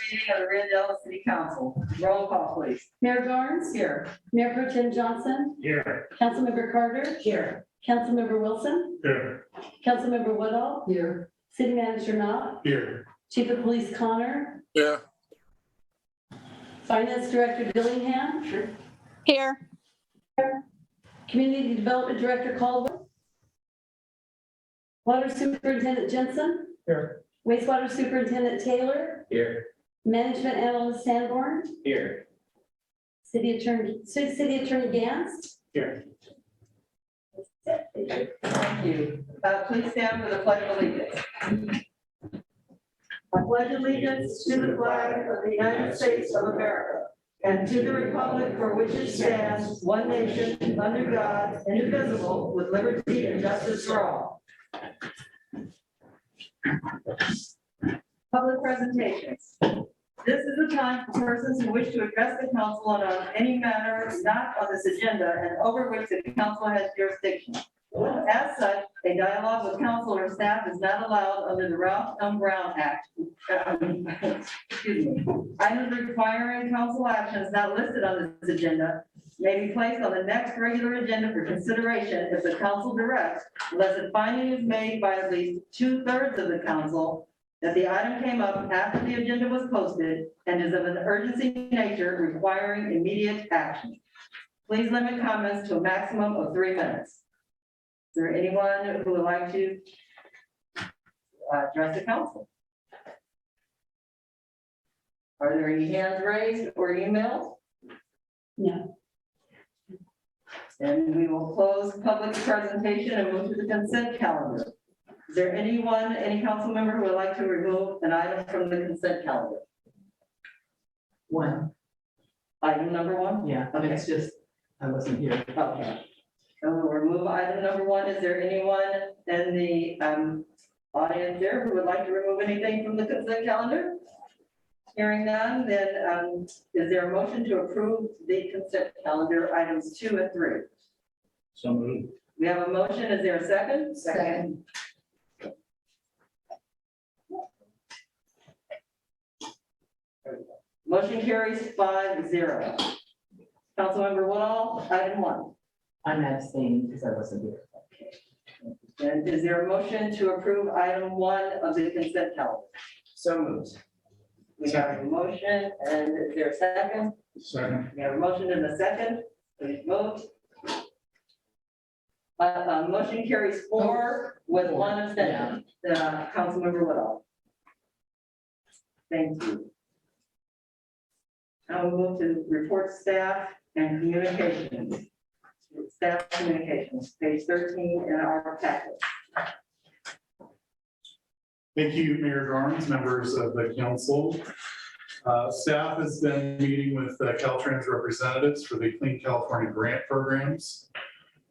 meeting of the Rio Dell City Council. Roll call, please. Mayor Barnes? Here. Mayor Pro Tem Johnson? Here. Councilmember Carter? Here. Councilmember Wilson? Here. Councilmember Woodall? Here. City Manager Knopf? Here. Chief of Police Connor? Yeah. Finance Director Dillingham? Here. Community Development Director Caldwell? Water Superintendent Jensen? Here. Wastewater Superintendent Taylor? Here. Management Analyst Sanborn? Here. City Attorney Gans? Here. Thank you. Please stand for the pledge of allegiance. I pledge allegiance to the flag of the United States of America and to the republic for which it stands, one nation, under God, indivisible, with liberty and justice for all. Public presentations. This is the time for persons who wish to address the council on any matter not on this agenda and over which the council has jurisdiction. As such, a dialogue with council or staff is not allowed under the Ralph M. Brown Act. Excuse me. Items requiring council actions not listed on this agenda may be placed on the next regular agenda for consideration if the council directs, unless a finding is made by at least 2/3 of the council that the item came up after the agenda was posted and is of an urgency nature requiring immediate action. Please limit comments to a maximum of 3 minutes. Is there anyone who would like to address the council? Are there any hands raised or emails? No. And we will close public presentation and move to the consent calendar. Is there anyone, any council member who would like to remove an item from the consent calendar? One, Item number 1? yeah, Okay. it's just, I wasn't here. Okay. So we'll remove item number 1. Is there anyone in the audience there who would like to remove anything from the consent calendar? Hearing none, then is there a motion to approve the consent calendar items 2 and 3? So moved. We have a motion. Is there a second? Second. Motion carries 5-0. Councilmember Woodall, item 1. I'm abstaining because I wasn't here. And is there a motion to approve item 1 of the consent calendar? So moved. We have a motion, and is there a second? Second. We have a motion and a second. Please vote. Motion carries 4 with 1 abstention. Councilmember Woodall. Thank you. Now we'll move to report staff and communications. Staff communications, page 13 in our packet. Thank you, Mayor Garnes, members of the council. Staff has been meeting with Caltrans representatives for the Clean California grant programs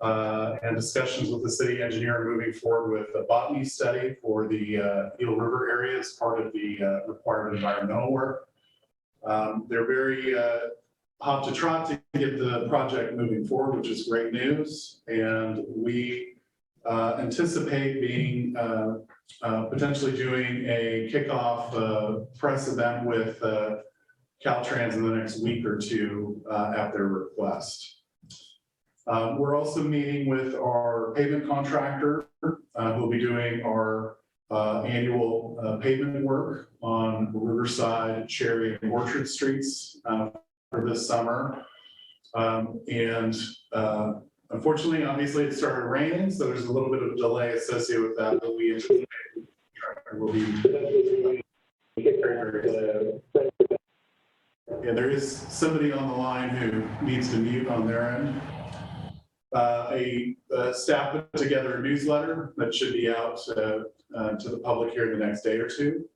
and discussions with the city engineer moving forward with a botany study for the Eel River area as part of the required environmental work. They're very hot to trot to get the project moving forward, which is great news. And we anticipate being potentially doing a kickoff press event with Caltrans in the next week or 2 at their request. We're also meeting with our pavement contractor who'll be doing our annual pavement work on Riverside, Cherry, and Orchard Streets for this summer. Unfortunately, obviously, it started raining, so there's a little bit of a delay associated with that, but we anticipate will be yeah, there is somebody on the line who needs to mute on their end. Staff put together a newsletter that should be out to the public here in the next day or 2.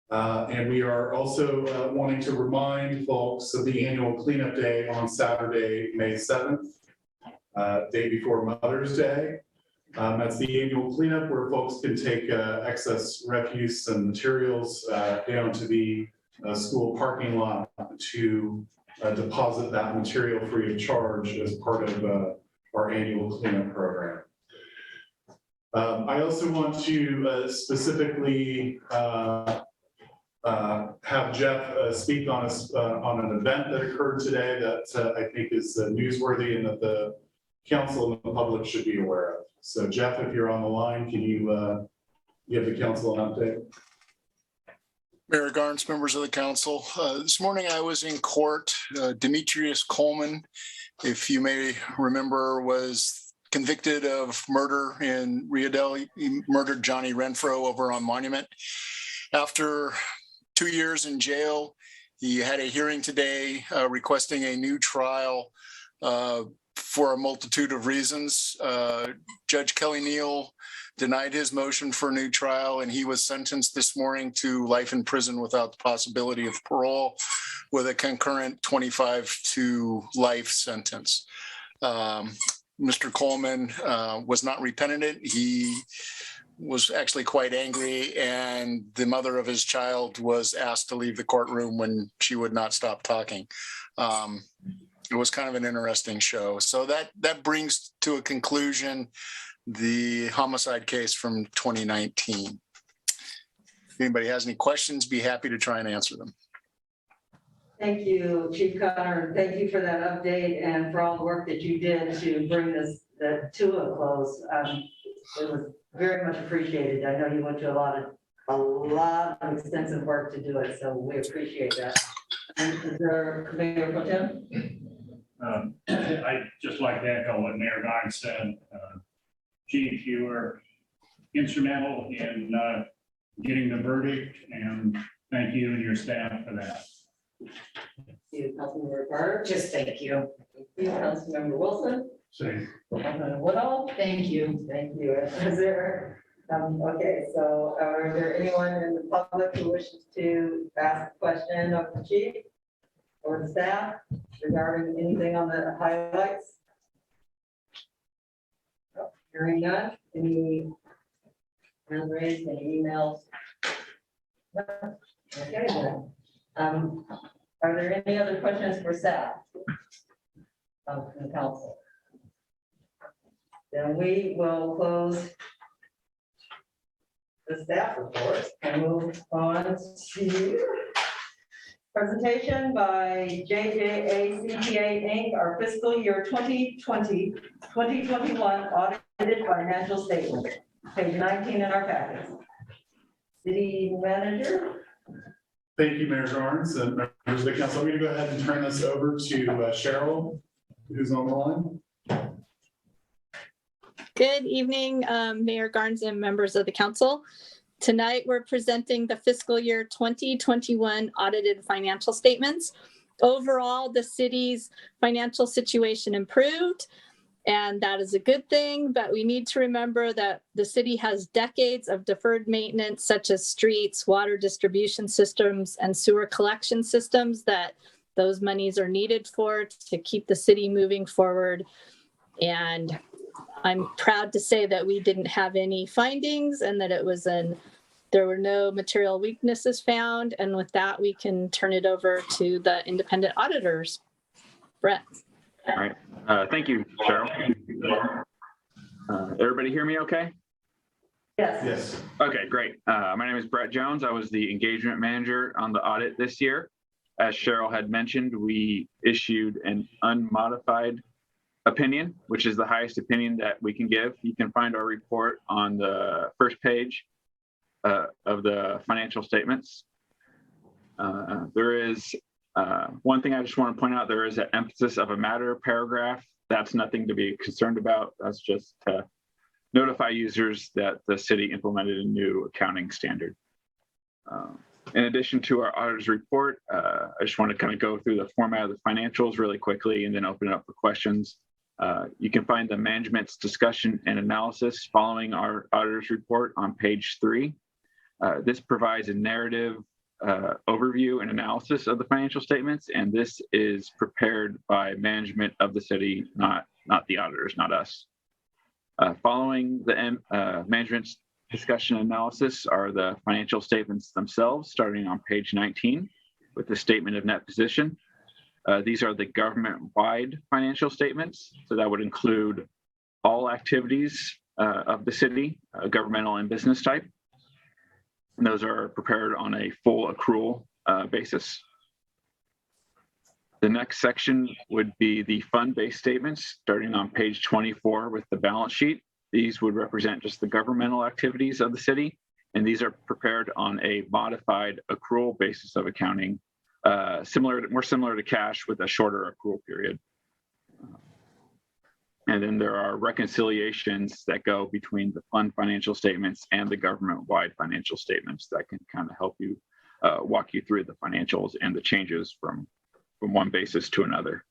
And we are also wanting to remind folks of the annual cleanup day on Saturday, May 7th, day before Mother's Day. That's the annual cleanup where folks can take excess refuse and materials down to the school parking lot to deposit that material free of charge as part of our annual cleanup program. I also want to specifically have Jeff speak on on an event that occurred today that I think is newsworthy and that the council and the public should be aware of. So Jeff, if you're on the line, can you give the council an update? Mayor Garnes, members of the council. This morning I was in court. Demetrius Coleman, if you may remember, was convicted of murder in Rio Dell. He murdered Johnny Renfro over on Monument. After 2 years in jail, he had a hearing today requesting a new trial for a multitude of reasons. Judge Kelly Neal denied his motion for a new trial, and he was sentenced this morning to life in prison without the possibility of parole, with a concurrent 25 to life sentence. Mr. Coleman was not repentant. He was actually quite angry, and the mother of his child was asked to leave the courtroom when she would not stop talking. It was kind of an interesting show. So that brings to a conclusion the homicide case from 2019. If anybody has any questions, be happy to try and answer them. Thank you, Chief Connor. Thank you for that update and for all the work that you did to bring this to a close. It was very much appreciated. I know you went to a lot of extensive work to do it, so we appreciate that. And is there Mayor Pro Tem? I'd just like to echo what Mayor Garnes said. Chief, you were instrumental in getting the verdict, and thank you and your staff for that. Thank you, Councilmember Carter. Just thank you. Thank you, Councilmember Wilson. Same. Councilmember Woodall. Thank you. Thank you. Is there, okay, so are there anyone in the public who wishes to ask a question of the chief or the staff regarding anything on the highlights? Oh, hearing none, any hand raised, any emails? No? Okay, then. Are there any other questions for staff from the council? Then we will close the staff report and move on to presentation by JJA CPA Inc., our fiscal year 2020-2021 audited financial statement, page 19 in our packets. City manager. Thank you, Mayor Garnes and members of the council. I'm going to go ahead and turn this over to Cheryl, who's on the line. Good evening, Mayor Garnes and members of the council. Tonight, we're presenting the fiscal year 2021 audited financial statements. Overall, the city's financial situation improved, and that is a good thing, but we need to remember that the city has decades of deferred maintenance, such as streets, water distribution systems, and sewer collection systems that those monies are needed for to keep the city moving forward. And I'm proud to say that we didn't have any findings and that there were no material weaknesses found. And with that, we can turn it over to the independent auditors. Brett. All right. Thank you, Cheryl. Everybody hear me okay? Yes. Yes. Okay, great. My name is Brett Jones. I was the engagement manager on the audit this year. As Cheryl had mentioned, we issued an unmodified opinion, which is the highest opinion that we can give. You can find our report on the first page of the financial statements. There is one thing I just want to point out. There is an emphasis of a matter paragraph. That's nothing to be concerned about. That's just to notify users that the city implemented a new accounting standard. In addition to our auditor's report, I just want to kind of go through the format of the financials really quickly and then open it up for questions. You can find the management's discussion and analysis following our auditor's report on page 3. This provides a narrative overview and analysis of the financial statements, and this is prepared by management of the city, not the auditors, not us. Following the management's discussion and analysis are the financial statements themselves, starting on page 19 with the statement of net position. These are the government-wide financial statements, so that would include all activities of the city, governmental and business type. And those are prepared on a full accrual basis. The next section would be the fund-based statements, starting on page 24 with the balance sheet. These would represent just the governmental activities of the city, and these are prepared on a modified accrual basis of accounting, more similar to cash with a shorter accrual period. And then there are reconciliations that go between the fund financial statements and the government-wide financial statements that can kind of help you walk you through the financials and the changes from one basis to another.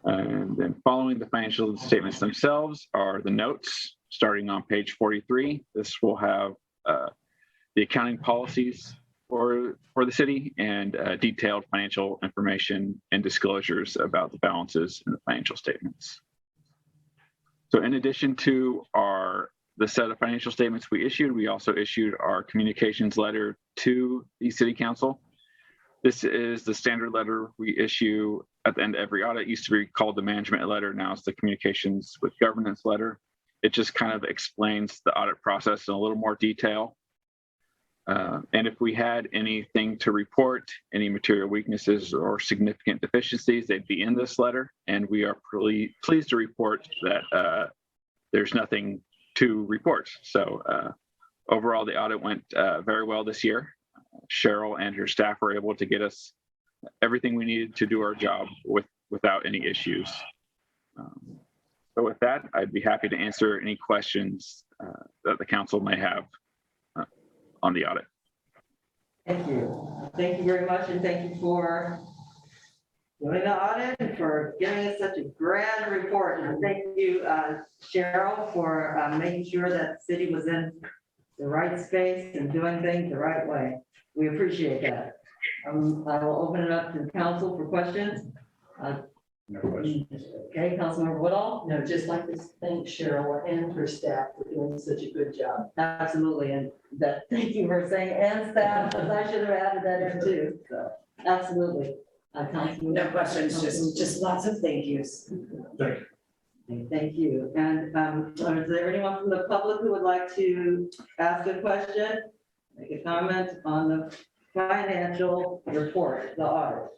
And then following the financial statements themselves are the notes, starting on page 43. This will have the accounting policies for the city and detailed financial information and disclosures about the balances in the financial statements. So in addition to the set of financial statements we issued, we also issued our communications letter to the city council. This is the standard letter we issue at the end of every audit. It used to be called the management letter. Now it's the communications with governance letter. It just kind of explains the audit process in a little more detail. And if we had anything to report, any material weaknesses or significant deficiencies, they'd be in this letter. And we are really pleased to report that there's nothing to report. So overall, the audit went very well this year. Cheryl and her staff were able to get us everything we needed to do our job without any issues. So with that, I'd be happy to answer any questions that the council may have on the audit. Thank you. Thank you very much, and thank you for doing the audit and for giving us such a grand report. And thank you, Cheryl, for making sure that the city was in the right space and doing things the right way. We appreciate that. I will open it up to the council for questions. No question. Okay, Councilmember Woodall? No, just like to thank Cheryl and her staff for doing such a good job. Absolutely, and that, thank you for saying, and staff, because I should have added that in too, so, absolutely. Councilmember. No questions, just lots of thank yous. Thank you. Okay, thank you. And is there anyone from the public who would like to ask a question, make a comment on the financial report, the audit?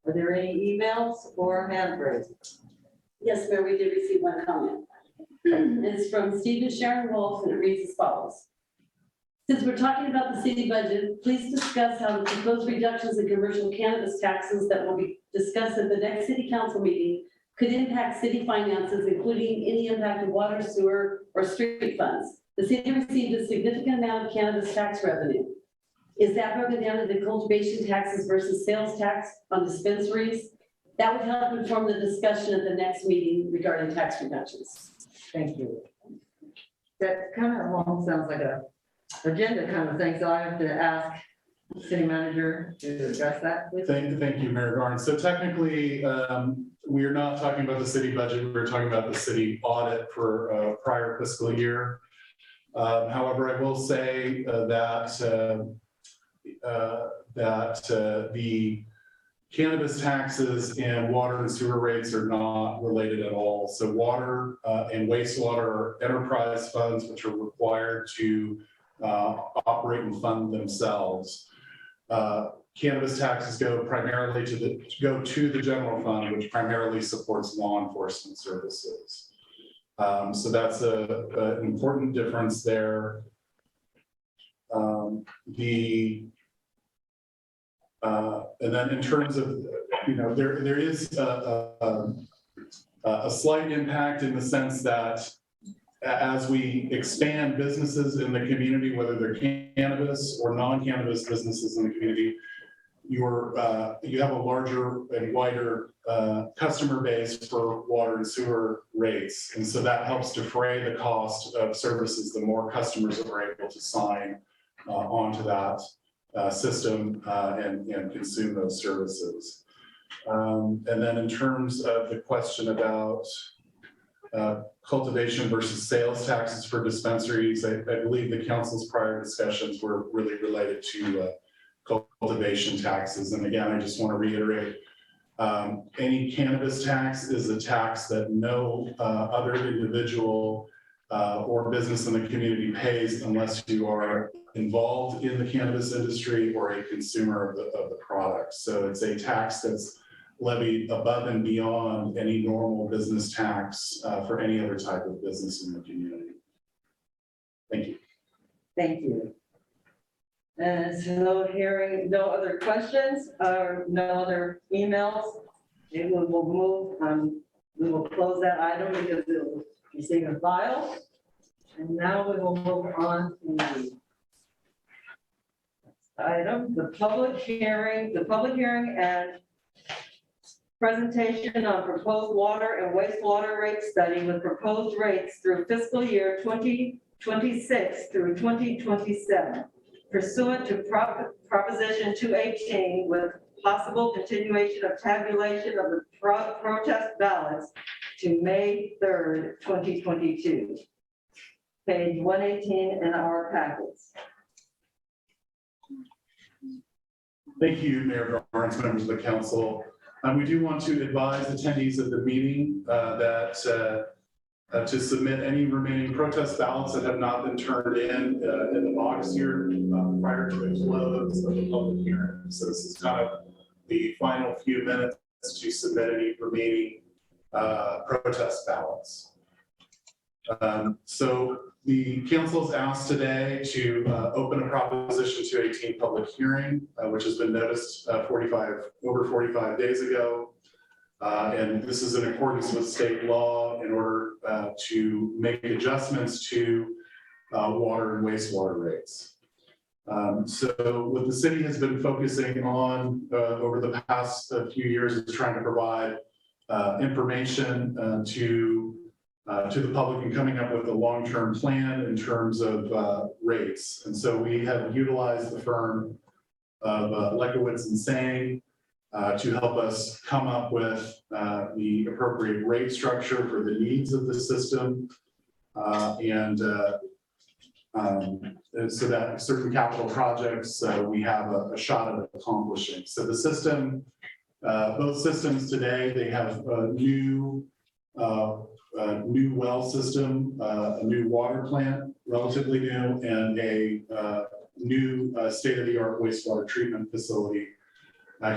Are there any emails or hand raised? Yes, Mayor, we did receive one comment. It's from Stephen Sharon Wolf, and it reads as follows. Since we're talking about the city budget, please discuss how the proposed reductions in commercial cannabis taxes that will be discussed at the next city council meeting could impact city finances, including any impact of water, sewer, or street funds. The city received a significant amount of cannabis tax revenue. Is that broken down into cultivation taxes versus sales tax on dispensaries? That would help inform the discussion at the next meeting regarding tax reductions. Thank you. That kind of almost sounds like a agenda kind of thing, so I have to ask city manager to address that, please. Thank you, Mayor Garn. So technically, we're not talking about the city budget. We're talking about the city audit for a prior fiscal year. However, I will say that the cannabis taxes and water and sewer rates are not related at all. So water and wastewater are enterprise funds, which are required to operate and fund themselves. Cannabis taxes go primarily to the general fund, which primarily supports law enforcement services. So that's an important difference there. And then in terms of, there is a slight impact in the sense that as we expand businesses in the community, whether they're cannabis or non-cannabis businesses in the community, you have a larger and wider customer base for water and sewer rates. And so that helps defray the cost of services the more customers are able to sign onto that system and consume those services. And then in terms of the question about cultivation versus sales taxes for dispensaries, I believe the council's prior discussions were really related to cultivation taxes. And again, I just want to reiterate, any cannabis tax is a tax that no other individual or business in the community pays unless you are involved in the cannabis industry or a consumer of the product. So it's a tax that's levied above and beyond any normal business tax for any other type of business in the community. Thank you. Thank you. And so hearing no other questions or no other emails, we will move, we will close that item because it will be saved in file. And now we will move on to the item, the public hearing and presentation on proposed water and wastewater rate study with proposed rates through fiscal year 2026 through 2027 pursuant to Proposition 218 with possible continuation of tabulation of the protest ballots to May 3rd, 2022. Page 118 in our packets. Thank you, Mayor Barnes, members of the council. We do want to advise attendees of the meeting that to submit any remaining protest ballots that have not been turned in the box here prior to the close of the public hearing. So this is kind of the final few minutes to submit any remaining protest ballots. So the council is asked today to open a Proposition 218 public hearing, which has been noticed over 45 days ago. And this is in accordance with state law in order to make adjustments to water and wastewater rates. So what the city has been focusing on over the past few years is trying to provide information to the public and coming up with a long-term plan in terms of rates. And so we have utilized the firm of Lekowitz and Sang to help us come up with the appropriate rate structure for the needs of the system. And so that certain capital projects we have a shot at accomplishing. So the system, both systems today, they have a new well system, a new water plant, relatively new, and a new state-of-the-art wastewater treatment facility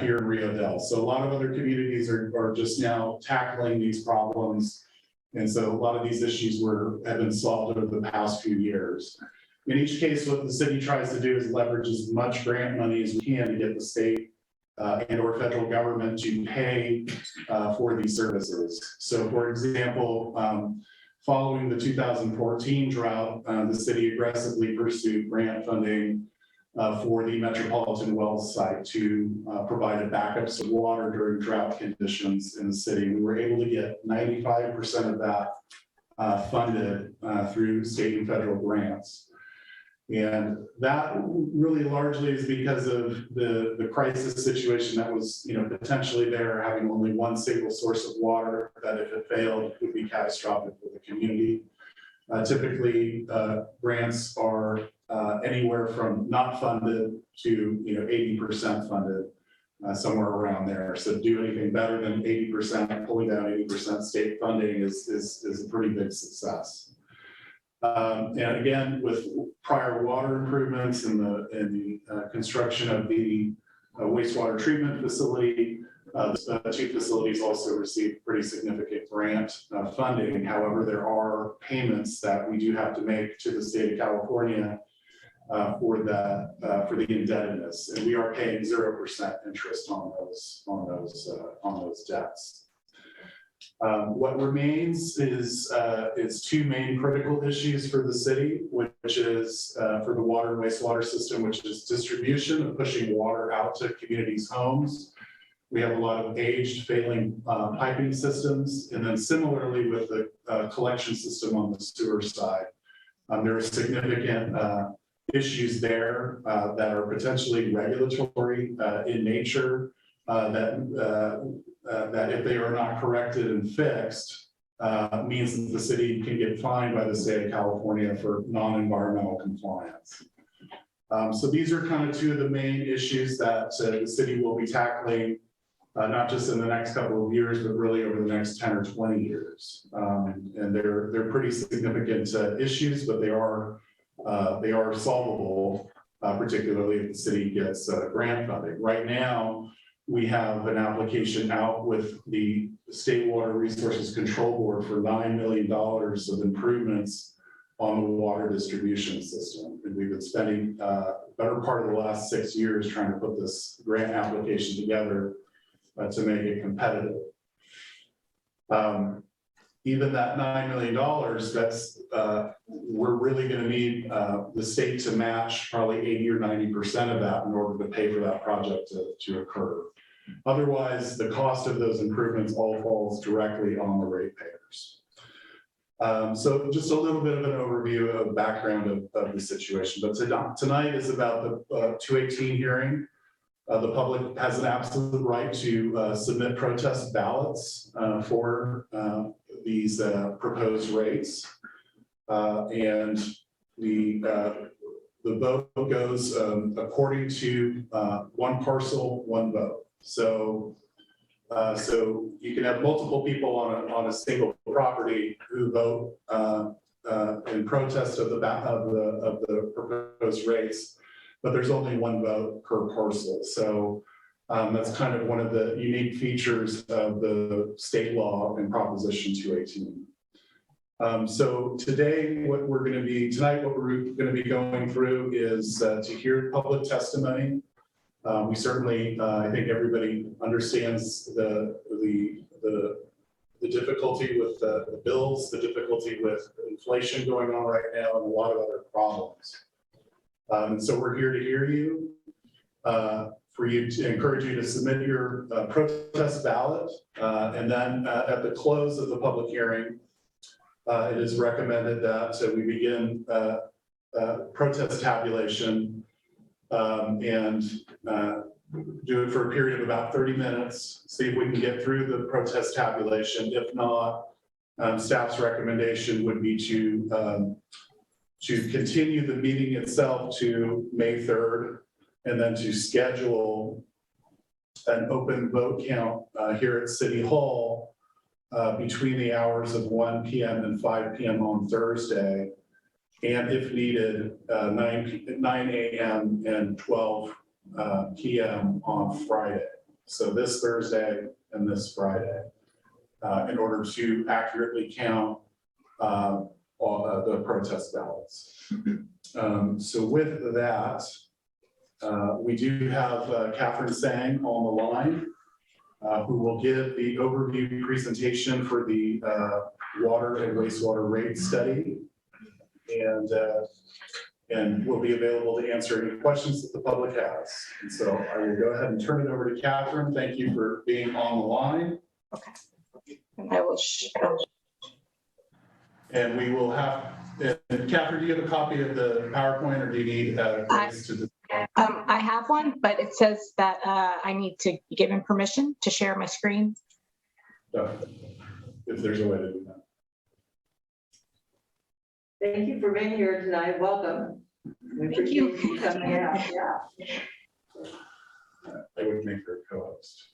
here in Rio Dell. So a lot of other communities are just now tackling these problems. And so a lot of these issues have been solved over the past few years. In each case, what the city tries to do is leverage as much grant money as we can to get the state and or federal government to pay for these services. So for example, following the 2014 drought, the city aggressively pursued grant funding for the Metropolitan well site to provide a backups of water during drought conditions in the city. We were able to get 95% of that funded through state and federal grants. And that really largely is because of the crisis situation that was, potentially there, having only one single source of water that if it failed would be catastrophic for the community. Typically, grants are anywhere from not funded to 80% funded, somewhere around there. So to do anything better than 80%, pulling down 80% state funding is a pretty big success. And again, with prior water improvements and the construction of the wastewater treatment facility, the two facilities also received pretty significant grant funding. However, there are payments that we do have to make to the state of California for the indebtedness, and we are paying 0% interest on those debts. What remains is two main critical issues for the city, which is for the water and wastewater system, which is distribution of pushing water out to communities' homes. We have a lot of aged, failing piping systems, and then similarly with the collection system on the sewer side, there are significant issues there that are potentially regulatory in nature that if they are not corrected and fixed, means that the city can get fined by the state of California for non-environmental compliance. So these are kind of two of the main issues that the city will be tackling not just in the next couple of years, but really over the next 10 or 20 years. And they're pretty significant issues, but they are solvable, particularly if the city gets grant funding. Right now, we have an application out with the State Water Resources Control Board for $9 million of improvements on the water distribution system. And we've been spending better part of the last 6 years trying to put this grant application together to make it competitive. Even that $9 million, that's we're really going to need the state to match probably 80 or 90% of that in order to pay for that project to occur. Otherwise, the cost of those improvements all falls directly on the ratepayers. So just a little bit of an overview of background of the situation. But tonight is about the 218 hearing. The public has an absolute right to submit protest ballots for these proposed rates. And the vote goes according to one parcel, one vote. So you can have multiple people on a single property who vote in protest of the proposed rates, but there's only one vote per parcel. So that's kind of one of the unique features of the state law in Proposition 218. So tonight, what we're going to be going through is to hear public testimony. We certainly, I think everybody understands the difficulty with the bills, the difficulty with inflation going on right now, and a lot of other problems. And so we're here to hear you, for you to encourage you to submit your protest ballot. And then at the close of the public hearing, it is recommended that we begin protest tabulation and do it for a period of about 30 minutes, see if we can get through the protest tabulation. If not, staff's recommendation would be to continue the meeting itself to May 3rd, and then to schedule an open vote count here at City Hall between the hours of 1 p.m. and 5 p.m. on Thursday, and if needed, 9 a.m. and 12 p.m. on Friday. So this Thursday and this Friday, in order to accurately count all the protest ballots. So with that, we do have Catherine Sang on the line, who will give the overview presentation for the water and wastewater rate study, and will be available to answer any questions that the public has. And so I will go ahead and turn it over to Catherine. Thank you for being on the line. Okay. And I will And we will have, Catherine, do you have a copy of the PowerPoint, or do you need Grace to? I have one, but it says that I need to be given permission to share my screen. If there's a way to do that. Thank you for being here tonight. Welcome. We Thank you. appreciate you coming out. Yeah. I would make her co-host.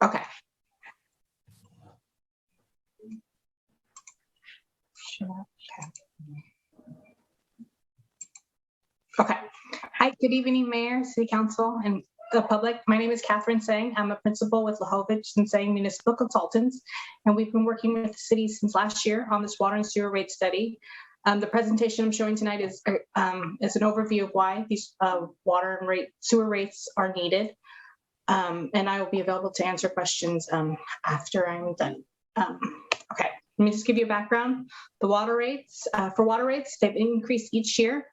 Okay. Okay. Hi, good evening, Mayor, City Council, and the public. My name is Catherine Sang. I'm a principal with Lahovich and Sang Municipal Consultants, and we've been working with the city since last year on this water and sewer rate study. The presentation I'm showing tonight is an overview of why these water and sewer rates are needed, and I will be available to answer questions after I'm done. Okay, let me just give you a background. The water rates, for water rates, they've increased each year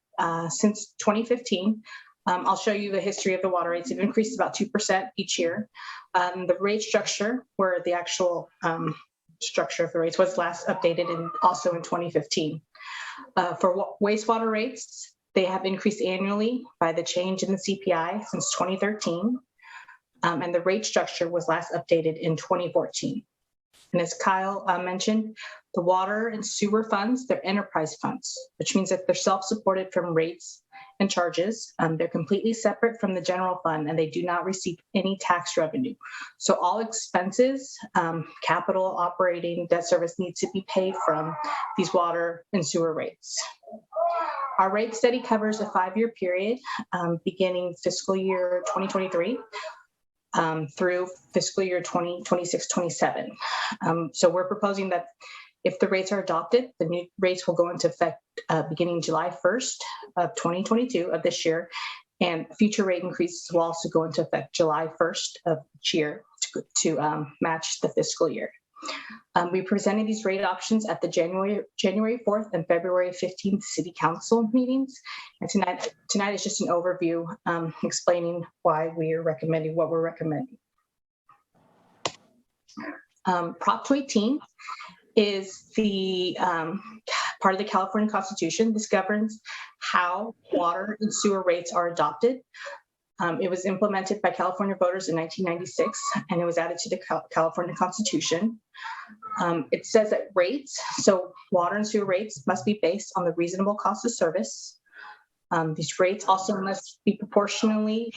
since 2015. I'll show you the history of the water rates. They've increased about 2% each year. The rate structure, where the actual structure of the rates was last updated also in 2015. For wastewater rates, they have increased annually by the change in the CPI since 2013. And the rate structure was last updated in 2014. And as Kyle mentioned, the water and sewer funds, they're enterprise funds, which means that they're self-supported from rates and charges. They're completely separate from the general fund and they do not receive any tax revenue. So all expenses, capital, operating, debt service needs to be paid from these water and sewer rates. Our rate study covers a 5-year period beginning fiscal year 2023 through fiscal year 2026-27. So we're proposing that if the rates are adopted, the new rates will go into effect beginning July 1st of 2022 of this year, and future rate increases will also go into effect July 1st of each year to match the fiscal year. We presented these rate options at the January 4th and February 15th City Council meetings. And tonight is just an overview explaining why we are recommending what we're recommending. Prop 218 is the part of the California Constitution. This governs how water and sewer rates are adopted. It was implemented by California voters in 1996, and it was added to the California Constitution. It says that rates, so water and sewer rates, must be based on the reasonable cost of service. These rates also must be proportionally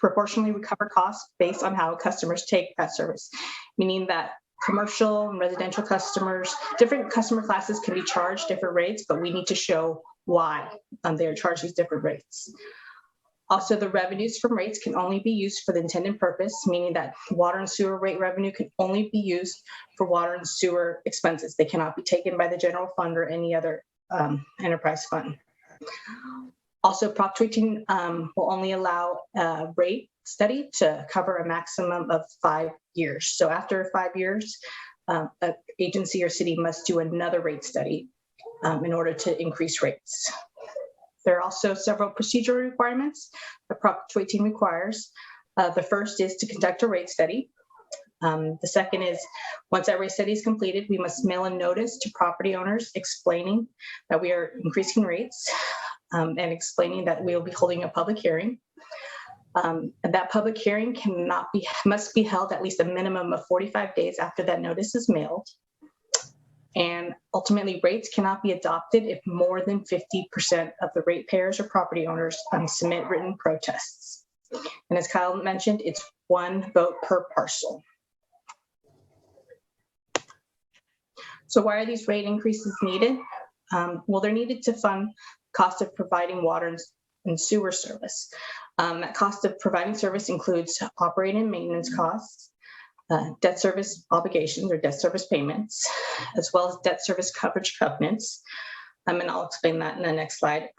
recover costs based on how customers take that service, meaning that commercial and residential customers, different customer classes can be charged different rates, but we need to show why they are charged these different rates. Also, the revenues from rates can only be used for the intended purpose, meaning that water and sewer rate revenue can only be used for water and sewer expenses. They cannot be taken by the general fund or any other enterprise fund. Also, Prop 218 will only allow a rate study to cover a maximum of 5 years. So after 5 years, an agency or city must do another rate study in order to increase rates. There are also several procedural requirements that Prop 218 requires. The first is to conduct a rate study. The second is, once that rate study is completed, we must mail a notice to property owners explaining that we are increasing rates and explaining that we will be holding a public hearing. And that public hearing must be held at least a minimum of 45 days after that notice is mailed. And ultimately, rates cannot be adopted if more than 50% of the ratepayers or property owners submit written protests. And as Kyle mentioned, it's 1 vote per parcel. So why are these rate increases needed? Well, they're needed to fund cost of providing water and sewer service. That cost of providing service includes operating and maintenance costs, debt service obligations or debt service payments, as well as debt service coverage covenants. And I'll explain that in the next slide.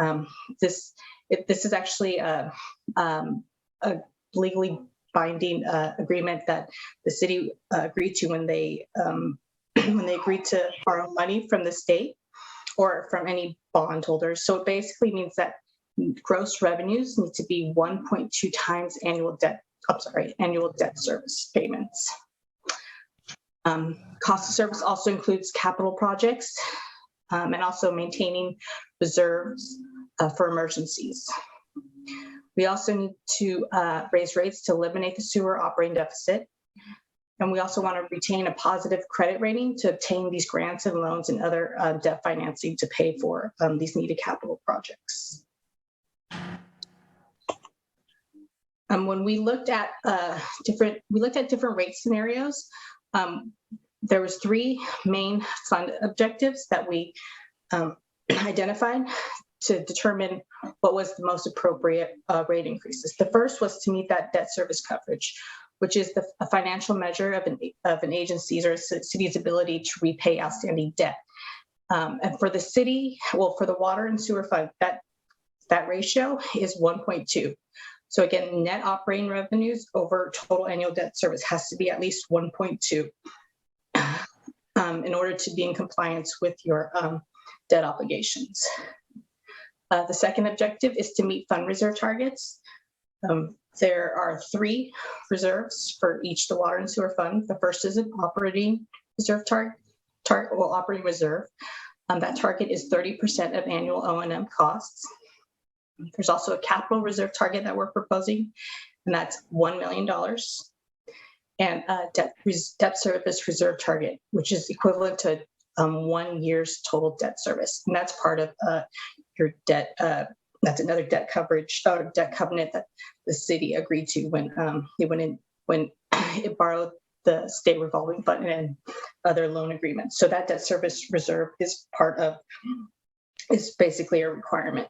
This is actually a legally binding agreement that the city agreed to when they agreed to borrow money from the state or from any bondholders. So it basically means that gross revenues need to be 1.2 times annual debt service payments. Cost of service also includes capital projects and also maintaining reserves for emergencies. We also need to raise rates to eliminate the sewer operating deficit. And we also want to retain a positive credit rating to obtain these grants and loans and other debt financing to pay for these needed capital projects. When we looked at different rate scenarios, there was 3 main fund objectives that we identified to determine what was the most appropriate rate increases. The first was to meet that debt service coverage, which is a financial measure of an agency's or city's ability to repay outstanding debt. And for the city, well, for the water and sewer fund, that ratio is 1.2. So again, net operating revenues over total annual debt service has to be at least 1.2 in order to be in compliance with your debt obligations. The second objective is to meet fund reserve targets. There are 3 reserves for each the water and sewer fund. The first is an operating reserve operating reserve. That target is 30% of annual O&M costs. There's also a capital reserve target that we're proposing, and that's $1 million. And a debt service reserve target, which is equivalent to 1 year's total debt service. And that's part of your debt That's another debt coverage or debt covenant that the city agreed to when it borrowed the state revolving fund and other loan agreements. So that debt service reserve is basically a requirement.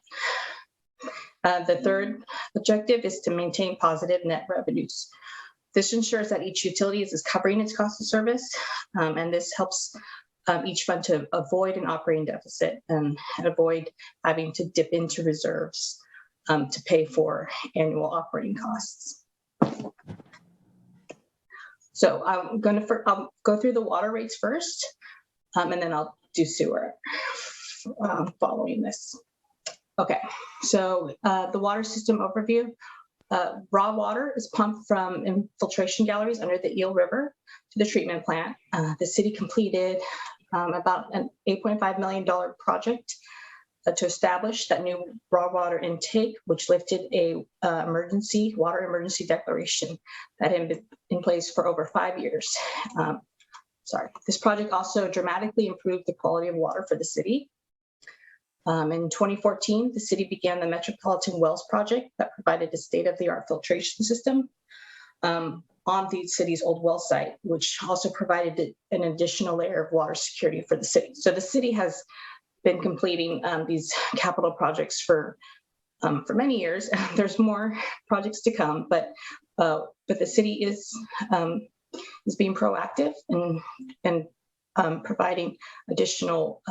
The third objective is to maintain positive net revenues. This ensures that each utility is covering its cost of service, and this helps each fund to avoid an operating deficit and avoid having to dip into reserves to pay for annual operating costs. So I'll go through the water rates first, and then I'll do sewer following this. Okay, so the water system overview. Raw water is pumped from infiltration galleries under the Eel River to the treatment plant. The city completed about an $8.5 million project to establish that new raw water intake, which lifted a water emergency declaration that had been in place for over 5 years. This project also dramatically improved the quality of water for the city. In 2014, the city began the Metropolitan Wells project that provided a state-of-the-art filtration system on the city's old well site, which also provided an additional layer of water security for the city. So the city has been completing these capital projects for many years. There's more projects to come, but the city is being proactive and providing additional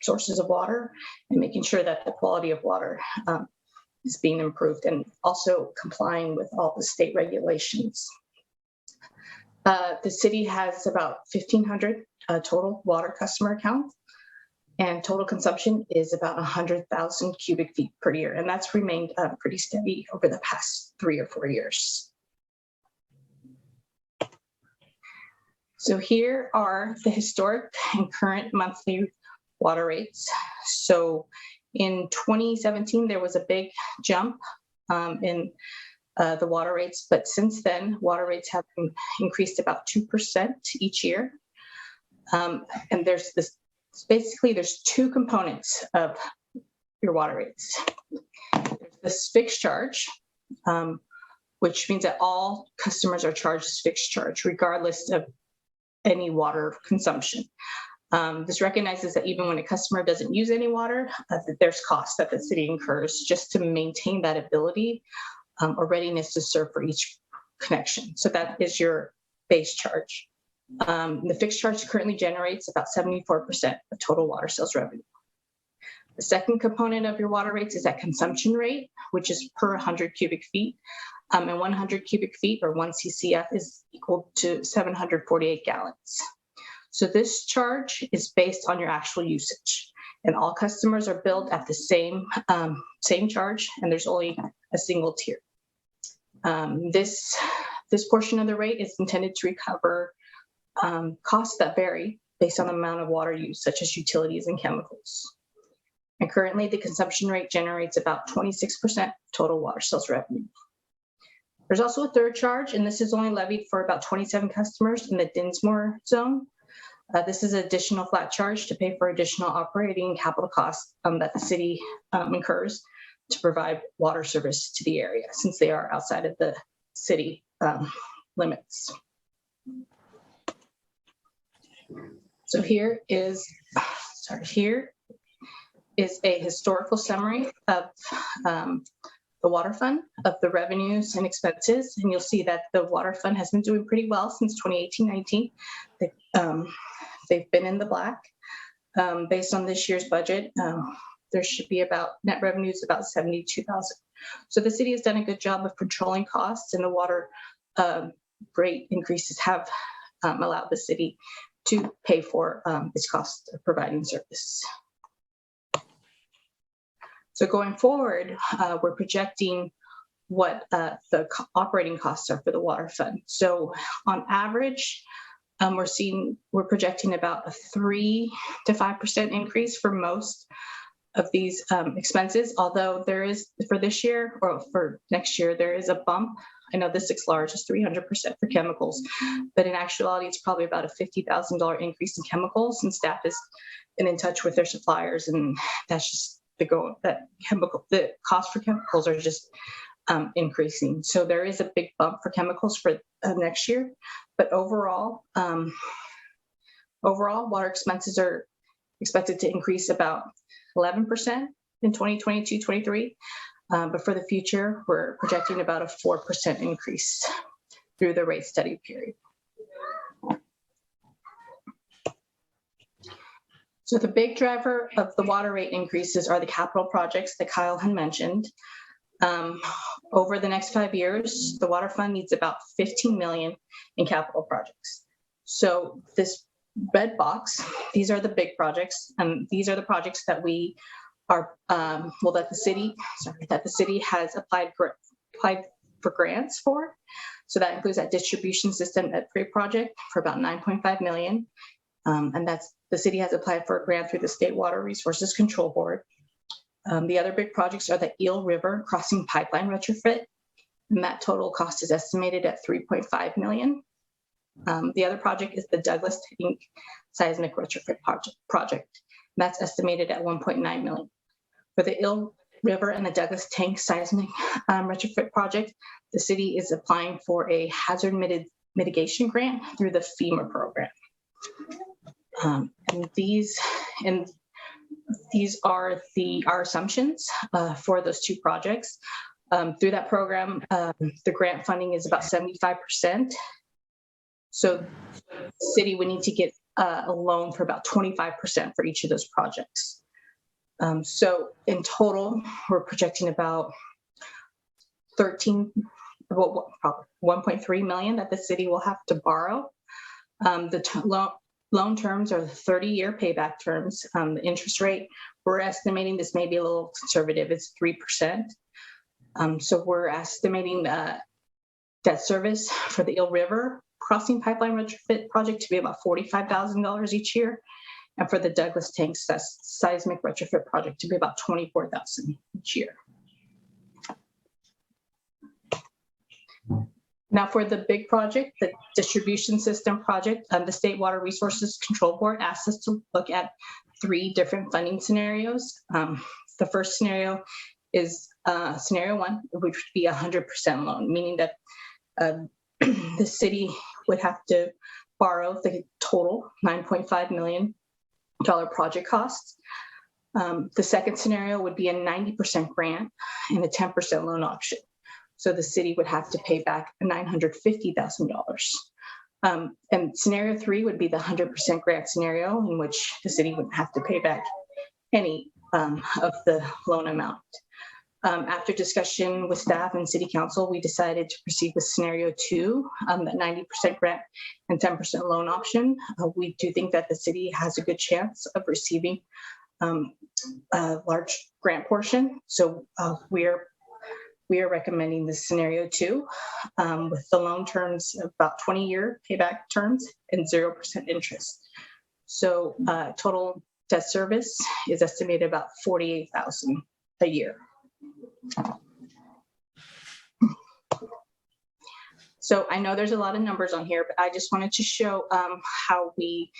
sources of water and making sure that the quality of water is being improved and also complying with all the state regulations. The city has about 1,500 total water customer accounts, and total consumption is about 100,000 cubic feet per year. And that's remained pretty steady over the past 3 or 4 years. So here are the historic and current monthly water rates. So in 2017, there was a big jump in the water rates, but since then, water rates have increased about 2% each year. And there's two components of your water rates. There's this fixed charge, which means that all customers are charged this fixed charge, regardless of any water consumption. This recognizes that even when a customer doesn't use any water, there's costs that the city incurs just to maintain that ability or readiness to serve for each connection. So that is your base charge. The fixed charge currently generates about 74% of total water sales revenue. The second component of your water rates is that consumption rate, which is per 100 cubic feet. And 100 cubic feet or 1 CCF is equal to 748 gallons. So this charge is based on your actual usage, and all customers are billed at the same charge, and there's only a single tier. This portion of the rate is intended to recover costs that vary based on the amount of water used, such as utilities and chemicals. And currently, the consumption rate generates about 26% total water sales revenue. There's also a third charge, and this is only levied for about 27 customers in the Dinsmore zone. This is an additional flat charge to pay for additional operating capital costs that the city incurs to provide water service to the area, since they are outside of the city limits. So here is a historical summary of the water fund, of the revenues and expenses. And you'll see that the water fund has been doing pretty well since 2018-19. They've been in the black. Based on this year's budget, there should be about net revenues about $72,000. So the city has done a good job of controlling costs, and the water rate increases have allowed the city to pay for its cost of providing service. So going forward, we're projecting what the operating costs are for the water fund. So on average, we're projecting about a 3 to 5% increase for most of these expenses, although there is, for this year or for next year, there is a bump. I know this looks large, it's 300% for chemicals, but in actuality, it's probably about a $50,000 increase in chemicals, and staff has been in touch with their suppliers, and that's just the cost for chemicals are just increasing. So there is a big bump for chemicals for next year, but overall water expenses are expected to increase about 11% in 2022-23. But for the future, we're projecting about a 4% increase through the rate study period. So the big driver of the water rate increases are the capital projects that Kyle had mentioned. Over the next 5 years, the water fund needs about 15 million in capital projects. So this red box, these are the big projects, and these are the projects that we are, that the city has applied for grants for. So that includes that distribution system at project for about 9.5 million. And the city has applied for a grant through the State Water Resources Control Board. The other big projects are the Eel River Crossing Pipeline retrofit, and that total cost is estimated at 3.5 million. The other project is the Douglas Tank Seismic Retrofit project. That's estimated at 1.9 million. For the Eel River and the Douglas Tank Seismic Retrofit project, the city is applying for a hazard mitigation grant through the FEMA program. And these are our assumptions for those two projects. Through that program, the grant funding is about 75%. So the city would need to get a loan for about 25% for each of those projects. So in total, we're projecting about 1.3 million that the city will have to borrow. The loan terms are 30-year payback terms. The interest rate, we're estimating this may be a little conservative, it's 3%. So we're estimating debt service for the Eel River Crossing Pipeline Retrofit project to be about $45,000 each year. And for the Douglas Tank Seismic Retrofit project to be about $24,000 each year. Now for the big project, the distribution system project, the State Water Resources Control Board asked us to look at 3 different funding scenarios. The first scenario is scenario 1, which would be 100% loan, meaning that the city would have to borrow the total $9.5 million project costs. The second scenario would be a 90% grant and a 10% loan option. So the city would have to pay back $950,000. And scenario 3 would be the 100% grant scenario, in which the city wouldn't have to pay back any of the loan amount. After discussion with staff and city council, we decided to proceed with scenario 2, the 90% grant and 10% loan option. We do think that the city has a good chance of receiving a large grant portion. So we are recommending this scenario 2 with the loan terms of about 20-year payback terms and 0% interest. So total debt service is estimated about $48,000 a year. So I know there's a lot of numbers on here, but I just wanted to show how we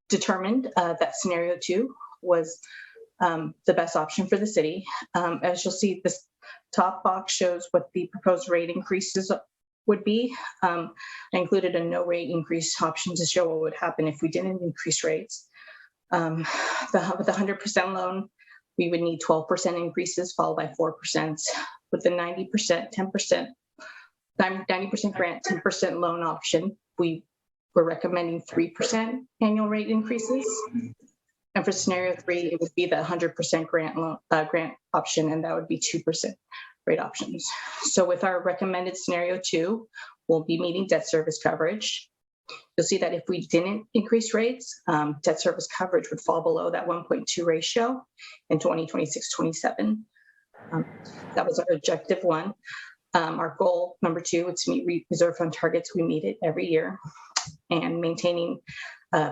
determined that scenario 2 was the best option for the city. As you'll see, this top box shows what the proposed rate increases would be. I included a no rate increase option to show what would happen if we didn't increase rates. With the 100% loan, we would need 12% increases followed by 4%. With the 90% grant, 10% loan option, we were recommending 3% annual rate increases. And for scenario 3, it would be the 100% grant option, and that would be 2% rate options. So with our recommended scenario 2, we'll be meeting debt service coverage. You'll see that if we didn't increase rates, debt service coverage would fall below that 1.2 ratio in 2026-27. That was our objective 1. Our goal number 2 was to meet reserve fund targets. We meet it every year. And maintaining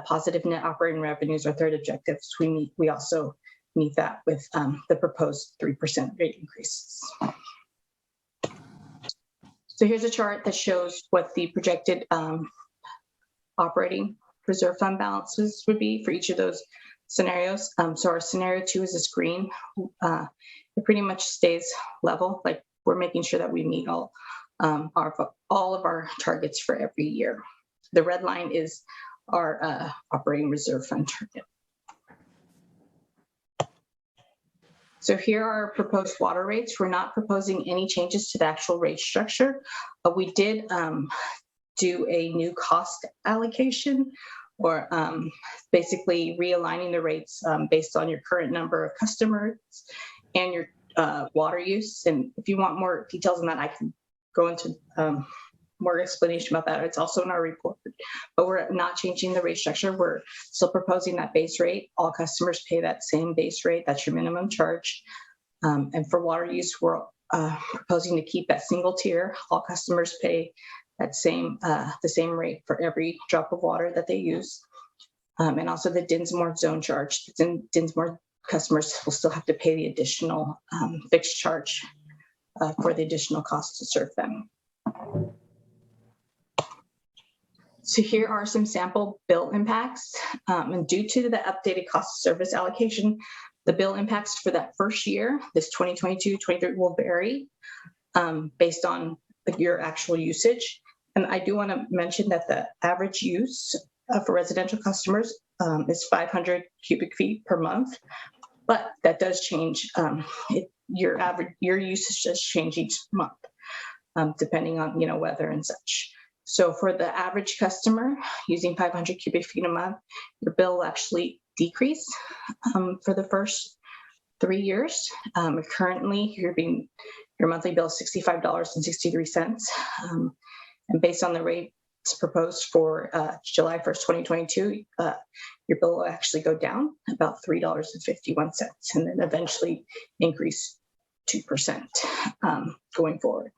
positive net operating revenues, our third objective. We also meet that with the proposed 3% rate increases. So here's a chart that shows what the projected operating reserve fund balances would be for each of those scenarios. So our scenario 2 is this green. It pretty much stays level. Like we're making sure that we meet all of our targets for every year. The red line is our operating reserve fund target. So here are our proposed water rates. We're not proposing any changes to the actual rate structure. We did do a new cost allocation, or basically realigning the rates based on your current number of customers and your water use. And if you want more details on that, I can go into more explanation about that. It's also in our report, but we're not changing the rate structure. We're still proposing that base rate. All customers pay that same base rate. That's your minimum charge. And for water use, we're proposing to keep that single tier. All customers pay that the same rate for every drop of water that they use. And also the Dinsmore zone charge. Dinsmore customers will still have to pay the additional fixed charge for the additional cost to serve them. So here are some sample bill impacts. And due to the updated cost of service allocation, the bill impacts for that first year, this 2022-23, will vary based on your actual usage. And I do want to mention that the average use for residential customers is 500 cubic feet per month, but that does change. Your usage does change each month, depending on weather and such. So for the average customer using 500 cubic feet a month, your bill will actually decrease for the first 3 years. Currently, your monthly bill is $65.63. And based on the rates proposed for July 1st, 2022, your bill will actually go down about $3.51 and then eventually increase 2% going forward.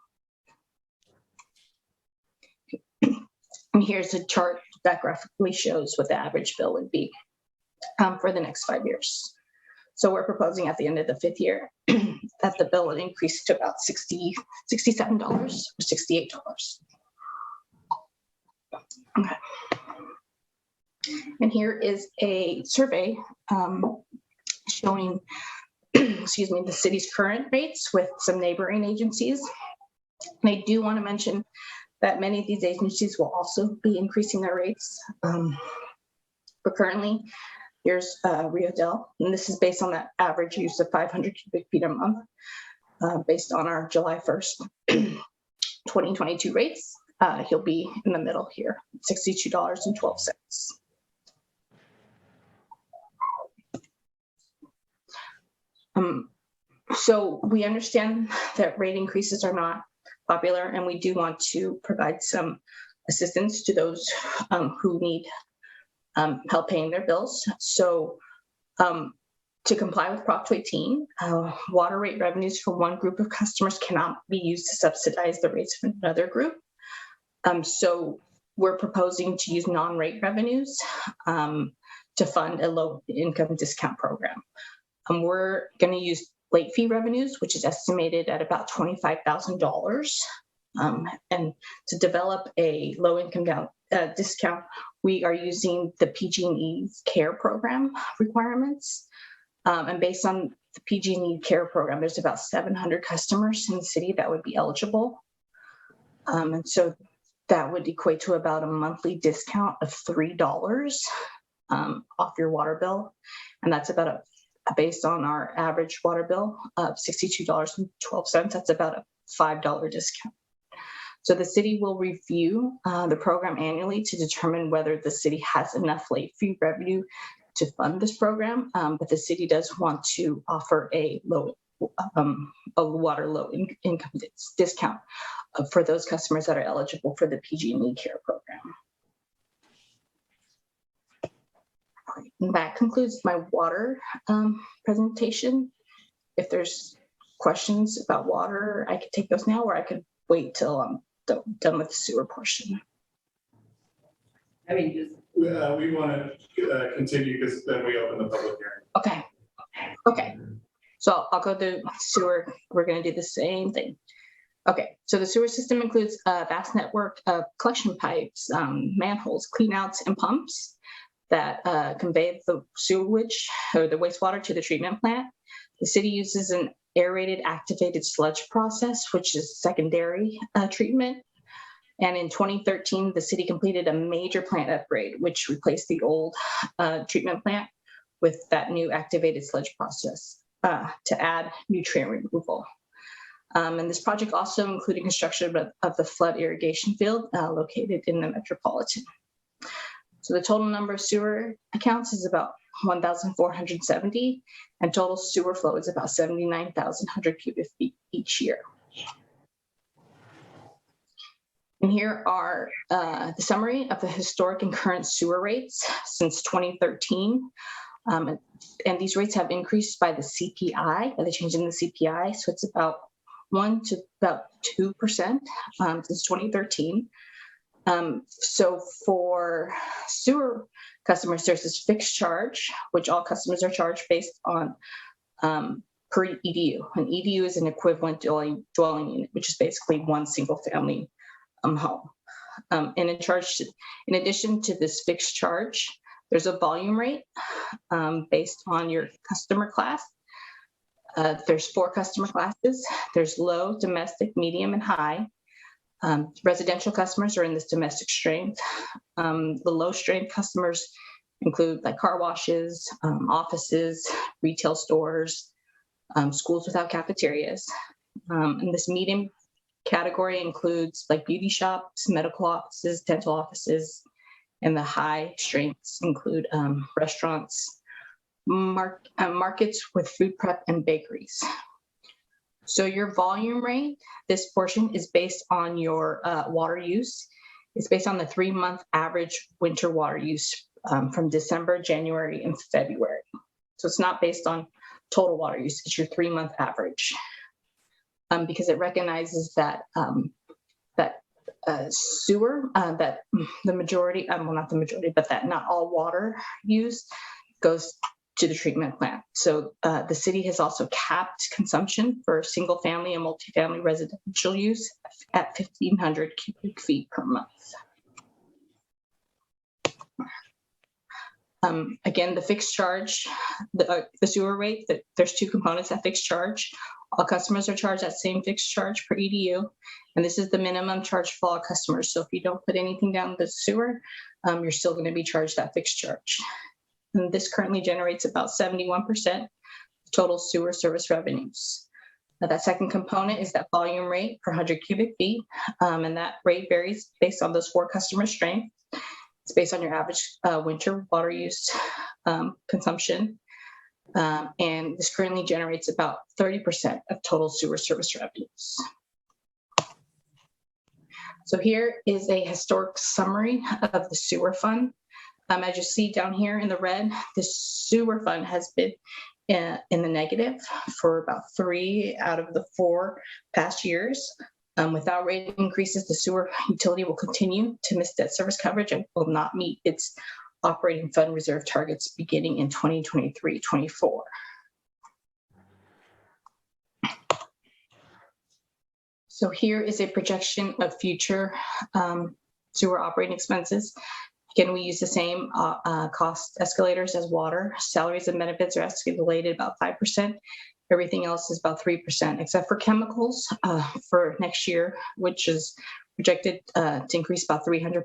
And here's a chart that graphically shows what the average bill would be for the next 5 years. So we're proposing at the end of the 5th year that the bill would increase to about $67 or $68. Okay. And here is a survey showing, excuse me, the city's current rates with some neighboring agencies. And I do want to mention that many of these agencies will also be increasing their rates. But currently, here's Rio Dell, and this is based on that average use of 500 cubic feet a month, based on our July 1st, 2022 rates. He'll be in the middle here, $62.12. So we understand that rate increases are not popular, and we do want to provide some assistance to those who need help paying their bills. So to comply with Prop 218, water rate revenues for one group of customers cannot be used to subsidize the rates of another group. So we're proposing to use non-rate revenues to fund a low-income discount program. We're going to use late fee revenues, which is estimated at about $25,000. And to develop a low-income discount, we are using the PG&E's CARE program requirements. And based on the PG&E CARE program, there's about 700 customers in the city that would be eligible. And so that would equate to about a monthly discount of $3 off your water bill. And that's about based on our average water bill of $62.12, that's about a $5 discount. So the city will review the program annually to determine whether the city has enough late fee revenue to fund this program, but the city does want to offer a water low income discount for those customers that are eligible for the PG&E CARE program. And that concludes my water presentation. If there's questions about water, I could take those now, or I could wait till I'm done with the sewer portion. I mean, just. We want to continue because then we open the public hearing. Okay. So I'll go to sewer. We're going to do the same thing. Okay, so the sewer system includes a vast network of collection pipes, manholes, cleanouts, and pumps. that convey the sewage or the wastewater to the treatment plant. The city uses an aerated activated sludge process, which is secondary treatment. And in 2013, the city completed a major plant upgrade, which replaced the old treatment plant with that new activated sludge process to add nutrient removal. And this project also included construction of the flood irrigation field located in the Metropolitan. So the total number of sewer accounts is about 1,470, and total sewer flow is about 79,100 cubic feet each year. And here are the summary of the historic and current sewer rates since 2013. And these rates have increased by the CPI, by the change in the CPI. So it's about 1 to about 2% since 2013. So for sewer customers, there's this fixed charge, which all customers are charged based on per EDU. An EDU is an equivalent dwelling unit, which is basically one single family home. And in addition to this fixed charge, there's a volume rate based on your customer class. There's 4 customer classes. There's low, domestic, medium, and high. Residential customers are in this domestic strength. The low strength customers include like car washes, offices, retail stores, schools without cafeterias. And this medium category includes like beauty shops, medical offices, dental offices, and the high strengths include restaurants, markets with food prep and bakeries. So your volume rate, this portion is based on your water use. It's based on the 3-month average winter water use from December, January, and February. So it's not based on total water use, it's your 3-month average. Because it recognizes that sewer, that the majority, well, not the majority, but that not all water use goes to the treatment plant. So the city has also capped consumption for single family and multifamily residential use at 1,500 cubic feet per month. Again, the fixed charge, the sewer rate, there's 2 components, that fixed charge. All customers are charged that same fixed charge per EDU, and this is the minimum charge for all customers. So if you don't put anything down the sewer, you're still going to be charged that fixed charge. And this currently generates about 71% total sewer service revenues. Now, that second component is that volume rate per 100 cubic feet, and that rate varies based on those 4 customer strengths. It's based on your average winter water use consumption. And this currently generates about 30% of total sewer service revenues. So here is a historic summary of the sewer fund. As you see down here in the red, the sewer fund has been in the negative for about 3 out of the 4 past years. Without rate increases, the sewer utility will continue to miss debt service coverage and will not meet its operating fund reserve targets beginning in 2023-24. So here is a projection of future sewer operating expenses. Again, we use the same cost escalators as water. Salaries and benefits are estimated about 5%. Everything else is about 3%, except for chemicals for next year, which is projected to increase about 300% or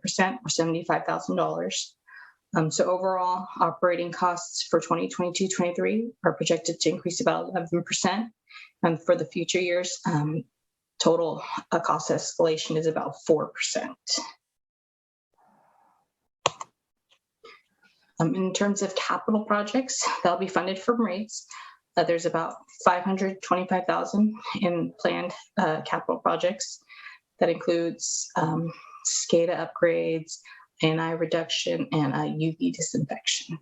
$75,000. So overall, operating costs for 2022-23 are projected to increase about 11%. And for the future years, total cost escalation is about 4%. In terms of capital projects, they'll be funded from rates. There's about $525,000 in planned capital projects. That includes SCADA upgrades, ANI reduction, and UV disinfection.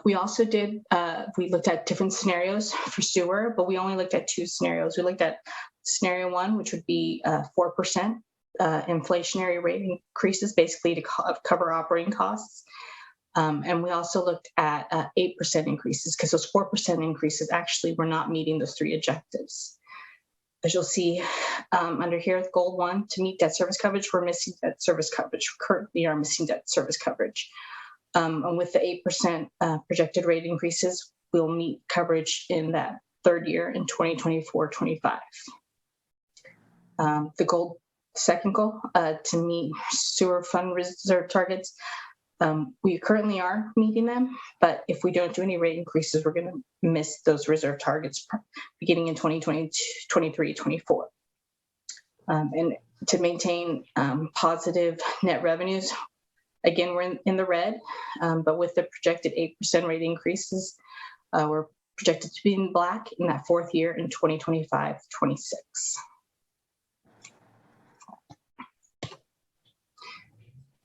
We also did, we looked at different scenarios for sewer, but we only looked at 2 scenarios. We looked at scenario 1, which would be 4% inflationary rate increases, basically to cover operating costs. And we also looked at 8% increases, because those 4% increases actually were not meeting those 3 objectives. As you'll see under here, goal 1, to meet debt service coverage, we're missing debt service coverage. We currently are missing debt service coverage. And with the 8% projected rate increases, we'll meet coverage in that third year in 2024-25. The second goal, to meet sewer fund reserve targets. We currently are meeting them, but if we don't do any rate increases, we're going to miss those reserve targets beginning in 2023-24. And to maintain positive net revenues, again, we're in the red, but with the projected 8% rate increases, we're projected to be in black in that fourth year in 2025-26.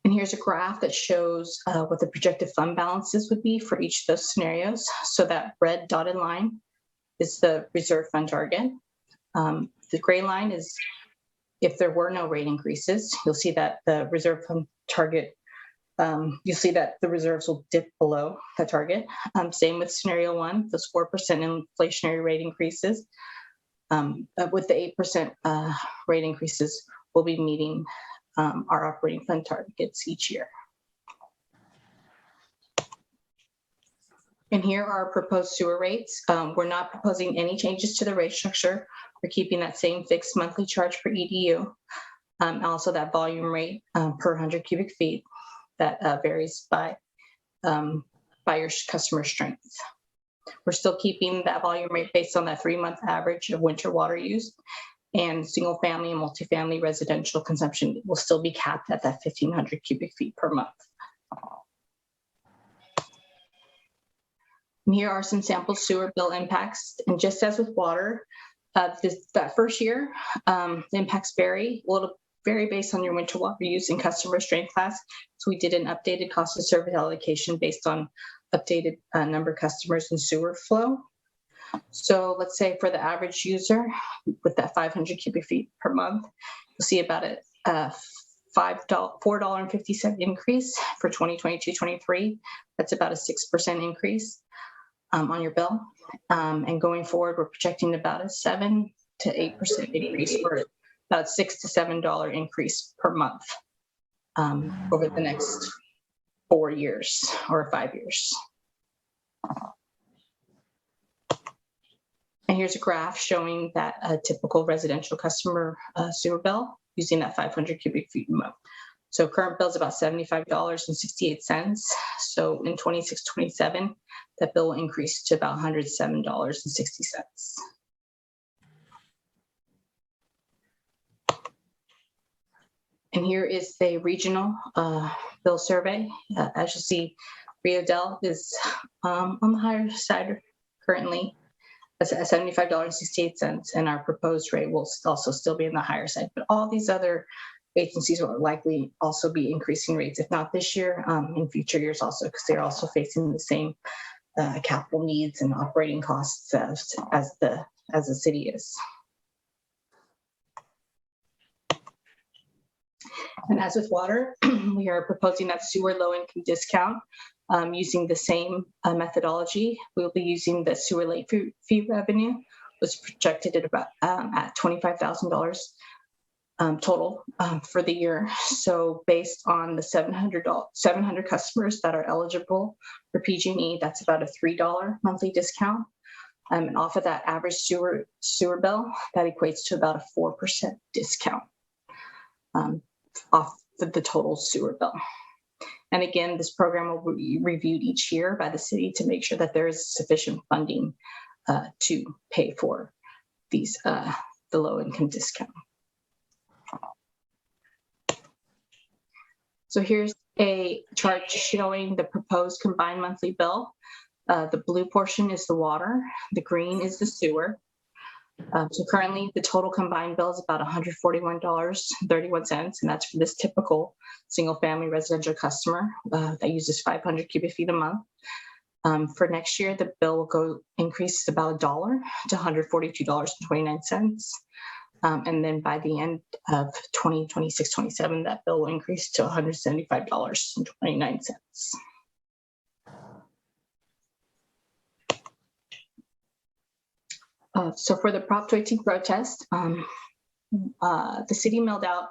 And here's a graph that shows what the projected fund balances would be for each of those scenarios. So that red dotted line is the reserve fund target. The gray line is if there were no rate increases. You'll see that the reserve fund target, you'll see that the reserves will dip below the target. Same with scenario 1, those 4% inflationary rate increases. With the 8% rate increases, we'll be meeting our operating fund targets each year. And here are proposed sewer rates. We're not proposing any changes to the rate structure. We're keeping that same fixed monthly charge per EDU. Also that volume rate per 100 cubic feet that varies by your customer strength. We're still keeping that volume rate based on that 3-month average of winter water use. And single family and multifamily residential consumption will still be capped at that 1,500 cubic feet per month. And here are some sample sewer bill impacts. And just as with water, that first year, the impacts vary. Well, it'll vary based on your winter water use and customer strength class. So we did an updated cost of service allocation based on updated number of customers and sewer flow. So let's say for the average user with that 500 cubic feet per month, you'll see about a $4.50 increase for 2022-23. That's about a 6% increase on your bill. And going forward, we're projecting about a 7 to 8% increase, or about $6 to $7 increase per month over the next 4 years or 5 years. And here's a graph showing that a typical residential customer sewer bill using that 500 cubic feet a month. So current bill is about $75.68. So in 26-27, that bill will increase to about $107.60. And here is the regional bill survey. As you'll see, Rio Dell is on the higher side currently. At $75.68, and our proposed rate will also still be in the higher side. But all these other agencies will likely also be increasing rates, if not this year, in future years also, because they're also facing the same capital needs and operating costs as the city is. And as with water, we are proposing that sewer low-income discount. Using the same methodology, we'll be using the sewer late fee revenue, was projected at about at $25,000 total for the year. So based on the 700 customers that are eligible for PG&E, that's about a $3 monthly discount. And off of that average sewer bill, that equates to about a 4% discount off the total sewer bill. And again, this program will be reviewed each year by the city to make sure that there is sufficient funding to pay for these the low-income discount. So here's a chart showing the proposed combined monthly bill. The blue portion is the water, the green is the sewer. So currently the total combined bill is about $141.31, and that's for this typical single family residential customer that uses 500 cubic feet a month. For next year, the bill will increase about $1 to $142.29. And then by the end of 2026-27, that bill will increase to $175.29. So for the Prop 218 protest, the city mailed out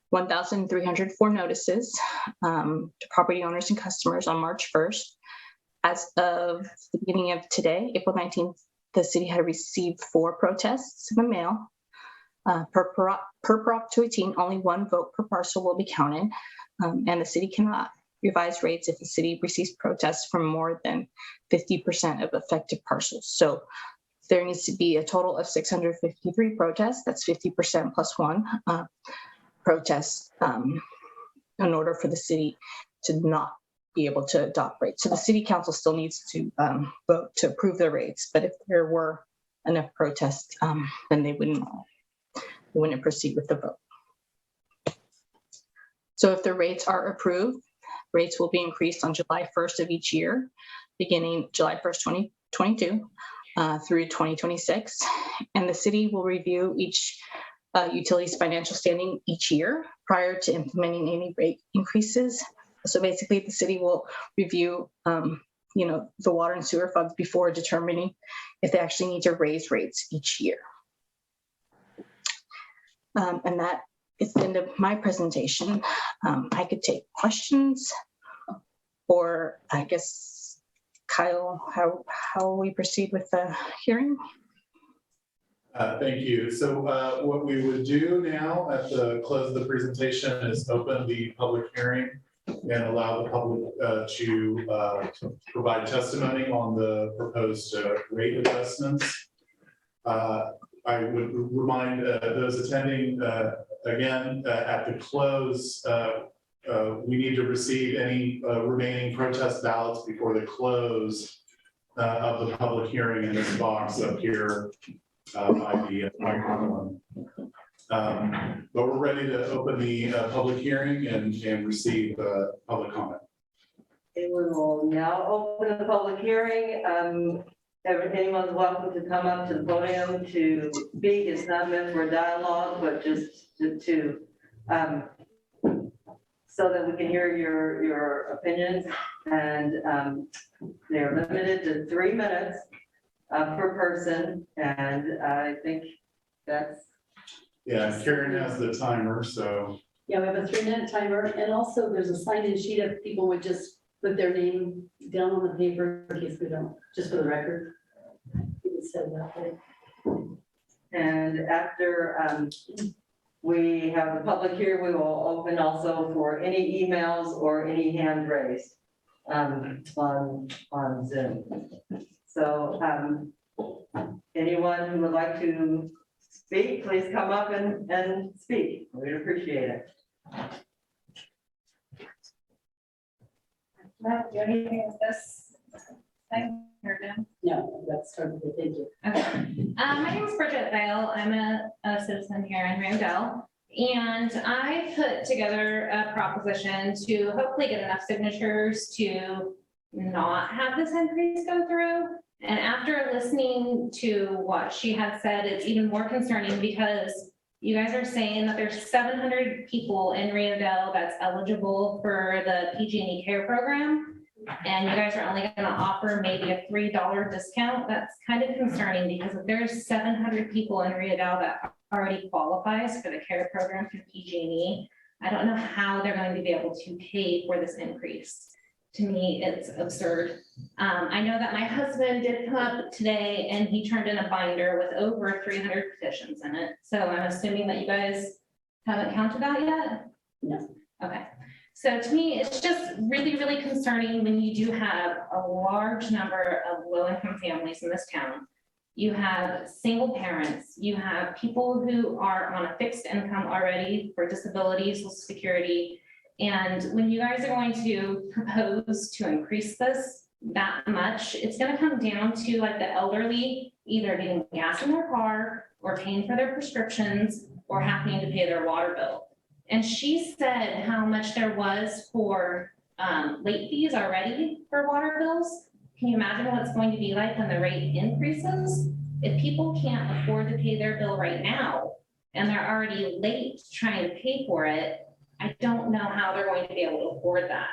1,304 notices to property owners and customers on March 1st. As of the beginning of today, April 19th, the city had received 4 protests in the mail. Per Prop 218, only 1 vote per parcel will be counted, and the city cannot revise rates if the city receives protests from more than 50% of affected parcels. So there needs to be a total of 653 protests. That's 50% plus 1 protest in order for the city to not be able to adopt rates. So the city council still needs to vote to approve the rates, but if there were enough protests, then they wouldn't proceed with the vote. So if the rates are approved, rates will be increased on July 1st of each year, beginning July 1st, 2022 through 2026. And the city will review each utility's financial standing each year prior to implementing any rate increases. So basically the city will review the water and sewer funds before determining if they actually need to raise rates each year. And that is the end of my presentation. I could take questions, or I guess, Kyle, how we proceed with the hearing? Thank you. So what we would do now at the close of the presentation is open the public hearing and allow the public to provide testimony on the proposed rate adjustments. I would remind those attending, again, at the close, we need to receive any remaining protest ballots before the close of the public hearing in this box up here by the microphone. But we're ready to open the public hearing and receive public comment. Okay, we will now open the public hearing. Anyone's welcome to come up to the podium to speak. It's not meant for a dialogue, but just to so that we can hear your opinions. And they're limited to 3 minutes per person. And I think that's. Yeah, Karen has the timer, so. Yeah, we have a 3-minute timer, and also there's a sign-in sheet if people would just put their name down on the paper in case we don't, just for the record. You can set it up there. And after we have the public here, we will open also for any emails or any hand raised on Zoom. So anyone who would like to speak, please come up and speak. We'd appreciate it. Matt, do anything with this thing or no? No, that's totally, thank you. Okay. My name is Bridget Vale. I'm a citizen here in Rio Dell. And I put together a proposition to hopefully get enough signatures to not have this increase go through. And after listening to what she had said, it's even more concerning because you guys are saying that there's 700 people in Rio Dell that's eligible for the PG&E care program. And you guys are only going to offer maybe a $3 discount. That's kind of concerning because if there's 700 people in Rio Dell that already qualifies for the care program through PG&E, I don't know how they're going to be able to pay for this increase. To me, it's absurd. I know that my husband did come up today and he turned in a binder with over 300 petitions in it. So I'm assuming that you guys haven't counted that yet? No. Okay. So to me, it's just really, really concerning when you do have a large number of low-income families in this town. You have single parents, you have people who are on a fixed income already for disability, Social Security. And when you guys are going to propose to increase this that much, it's going to come down to like the elderly either getting gas in their car or paying for their prescriptions or having to pay their water bill. And she said how much there was for late fees already for water bills. Can you imagine what it's going to be like when the rate increases? If people can't afford to pay their bill right now and they're already late trying to pay for it, I don't know how they're going to be able to afford that.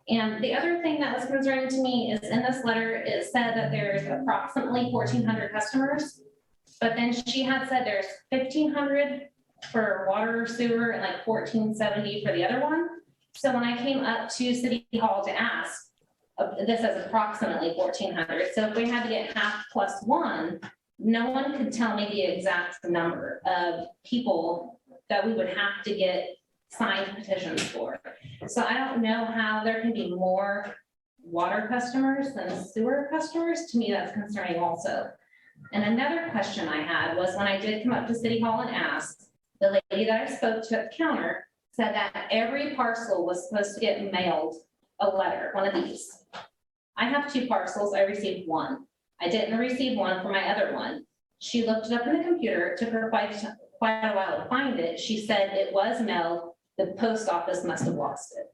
And the other thing that was concerning to me is in this letter, it said that there's approximately 1,400 customers. But then she had said there's 1,500 for water or sewer and like 1,470 for the other one. So when I came up to City Hall to ask, this is approximately 1,400. So if we had to get half plus one, no one could tell me the exact number of people that we would have to get signed petitions for. So I don't know how there can be more water customers than sewer customers. To me, that's concerning also. And another question I had was when I did come up to City Hall and ask, the lady that I spoke to at the counter said that every parcel was supposed to get mailed a letter, one of these. I have 2 parcels, I received 1. I didn't receive one for my other one. She looked it up in the computer, it took her quite a while to find it. She said it was mailed, the post office must have lost it.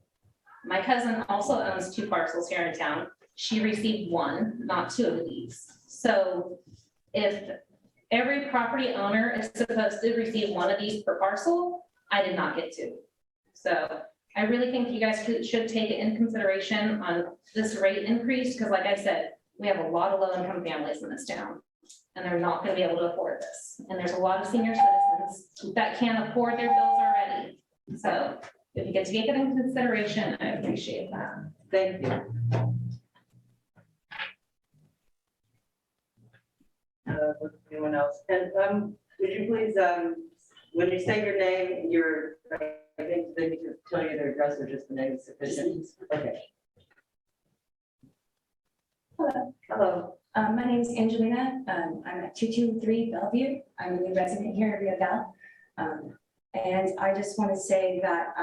My cousin also owns 2 parcels here in town. She received 1, not 2 of these. So if every property owner is supposed to receive 1 of these per parcel, I did not get 2. So I really think you guys should take it into consideration on this rate increase, because like I said, we have a lot of low-income families in this town, and they're not gonna be able to afford this. And there's a lot of senior citizens that can't afford their bills already. So if you get to take it into consideration, I appreciate that. Thank you. Anyone else? And would you please, when you say your name, I think they need to tell you their address or just the name is sufficient. Okay. Hello. My name is Angelina. I'm at 223 Bellevue. I'm a new resident here at Rio Dell. And I just want to say that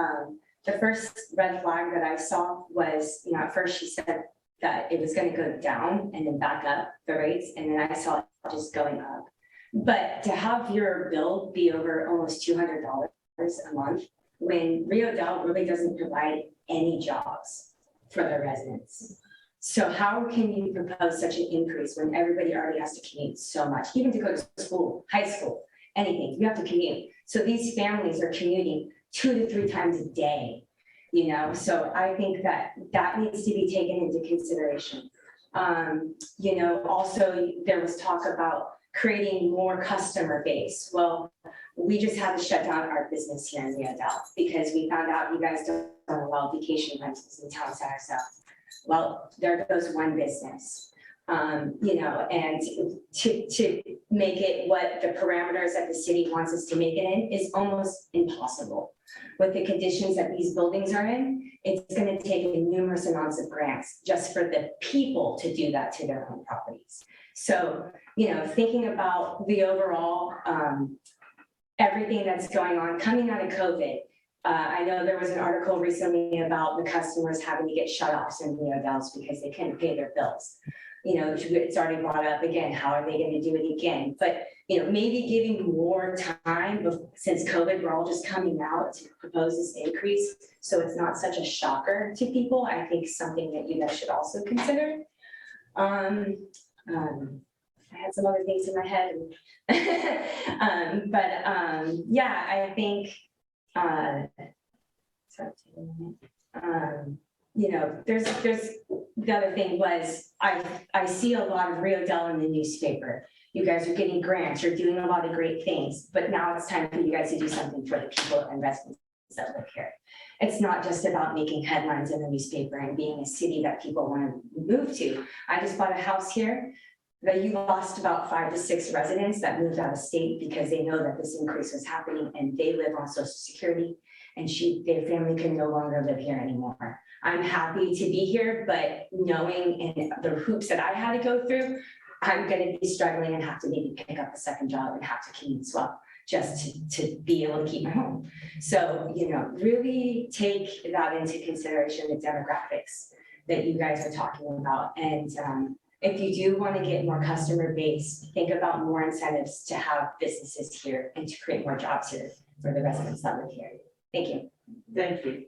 the first red flag that I saw was, at first she said that it was going to go down and then back up the rates. And then I saw it just going up. But to have your bill be over almost $200 a month, when Rio Dell really doesn't provide any jobs for their residents. So how can you propose such an increase when everybody already has to commute so much, even to go to school, high school, anything, you have to commute. So these families are commuting 2 to 3 times a day, so I think that needs to be taken into consideration. Also there was talk about creating more customer base. Well, we just had to shut down our business here in Rio Dell because we found out you guys don't allow vacation rentals in town center. So, well, there goes one business. And to make it what the parameters that the city wants us to make it in is almost impossible. With the conditions that these buildings are in, it's going to take numerous amounts of grants just for the people to do that to their own properties. So, thinking about the overall, everything that's going on coming out of COVID, I know there was an article recently about the customers having to get shut-offs in Rio Dells because they couldn't pay their bills. It's already brought up again, how are they going to do it again? But, maybe giving more time since COVID, we're all just coming out to propose this increase. So it's not such a shocker to people. I think something that you guys should also consider. I had some other things in my head. Yeah, I think, there's the other thing was I see a lot of Rio Dell in the newspaper. You guys are getting grants, you're doing a lot of great things, but now it's time for you guys to do something for the people and residents that live here. It's not just about making headlines in the newspaper and being a city that people want to move to. I just bought a house here that you lost about 5 to 6 residents that moved out of state because they know that this increase was happening and they live on Social Security and their family can no longer live here anymore. I'm happy to be here, but knowing in the hoops that I had to go through, I'm going to be struggling and have to maybe pick up a second job and have to commute as well, just to be able to keep my home. So, really take that into consideration, the demographics that you guys are talking about. And if you do want to get more customer base, think about more incentives to have businesses here and to create more jobs here for the residents that live here. Thank you. Thank you.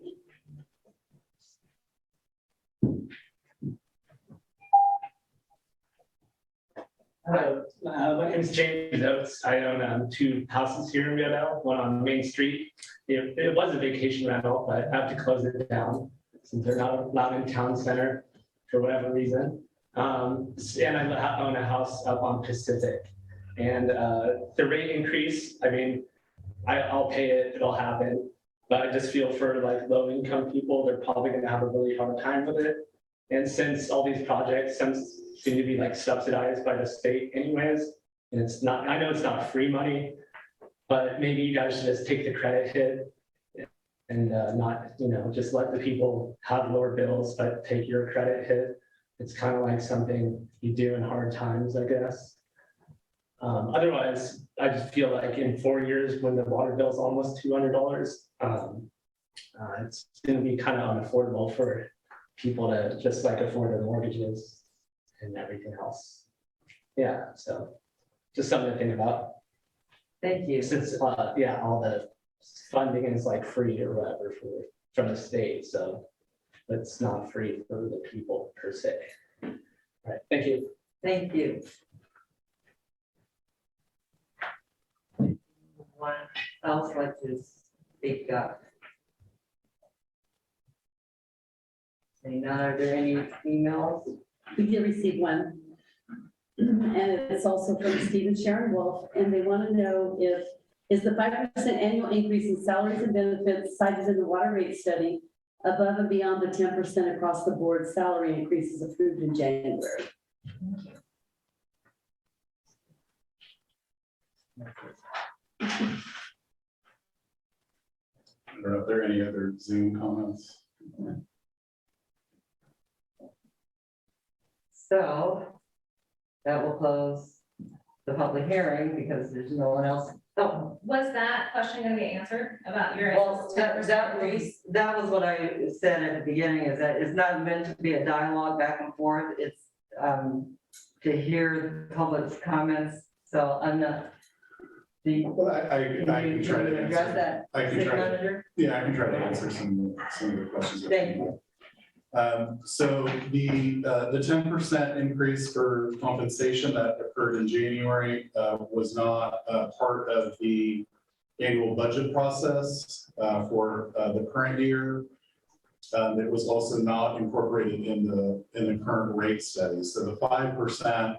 Hello, my name is James Oates. I own 2 houses here in Rio Dell, one on Main Street. It was a vacation rental, but I have to close it down since they're not allowed in town center for whatever reason. And I own a house up on Pacific. And the rate increase, I mean, I'll pay it, it'll happen. But I just feel for like low income people, they're probably gonna have a really hard time with it. And since all these projects seem to be like subsidized by the state anyways, and it's not, I know it's not free money, but maybe you guys should just take the credit hit and not, just let the people have lower bills, but take your credit hit. It's kind of like something you do in hard times, I guess. Otherwise, I just feel like in 4 years, when the water bill is almost $200, it's going to be kind of unaffordable for people to just like afford their mortgages and everything else. Yeah, so just something to think about. Thank you. Since, all the funding is like free or whatever from the state, so it's not free for the people per se. All right, thank you. Thank you. Anyone else like to speak up? Seeing none, are there any emails? We did receive one. And it's also from Stephen Sharon Wolf, and they want to know is the 5% annual increase in salaries and benefits cited in the water rate study above and beyond the 10% across the board salary increases approved in January? I don't know if there are any other Zoom comments. So that will close the public hearing because there's no one else. Oh, Was that question going to be answered about your? well, that was what I said at the beginning, is that it's not meant to be a dialogue back and forth. It's to hear the public's comments. So I'm not. Well, I can try to address answer. that. I can City try to, manager? yeah, I can try to answer some of the questions. Thank you. So the 10% increase for compensation that occurred in January was not part of the annual budget process for the current year. It was also not incorporated in the current rate study. So the 5%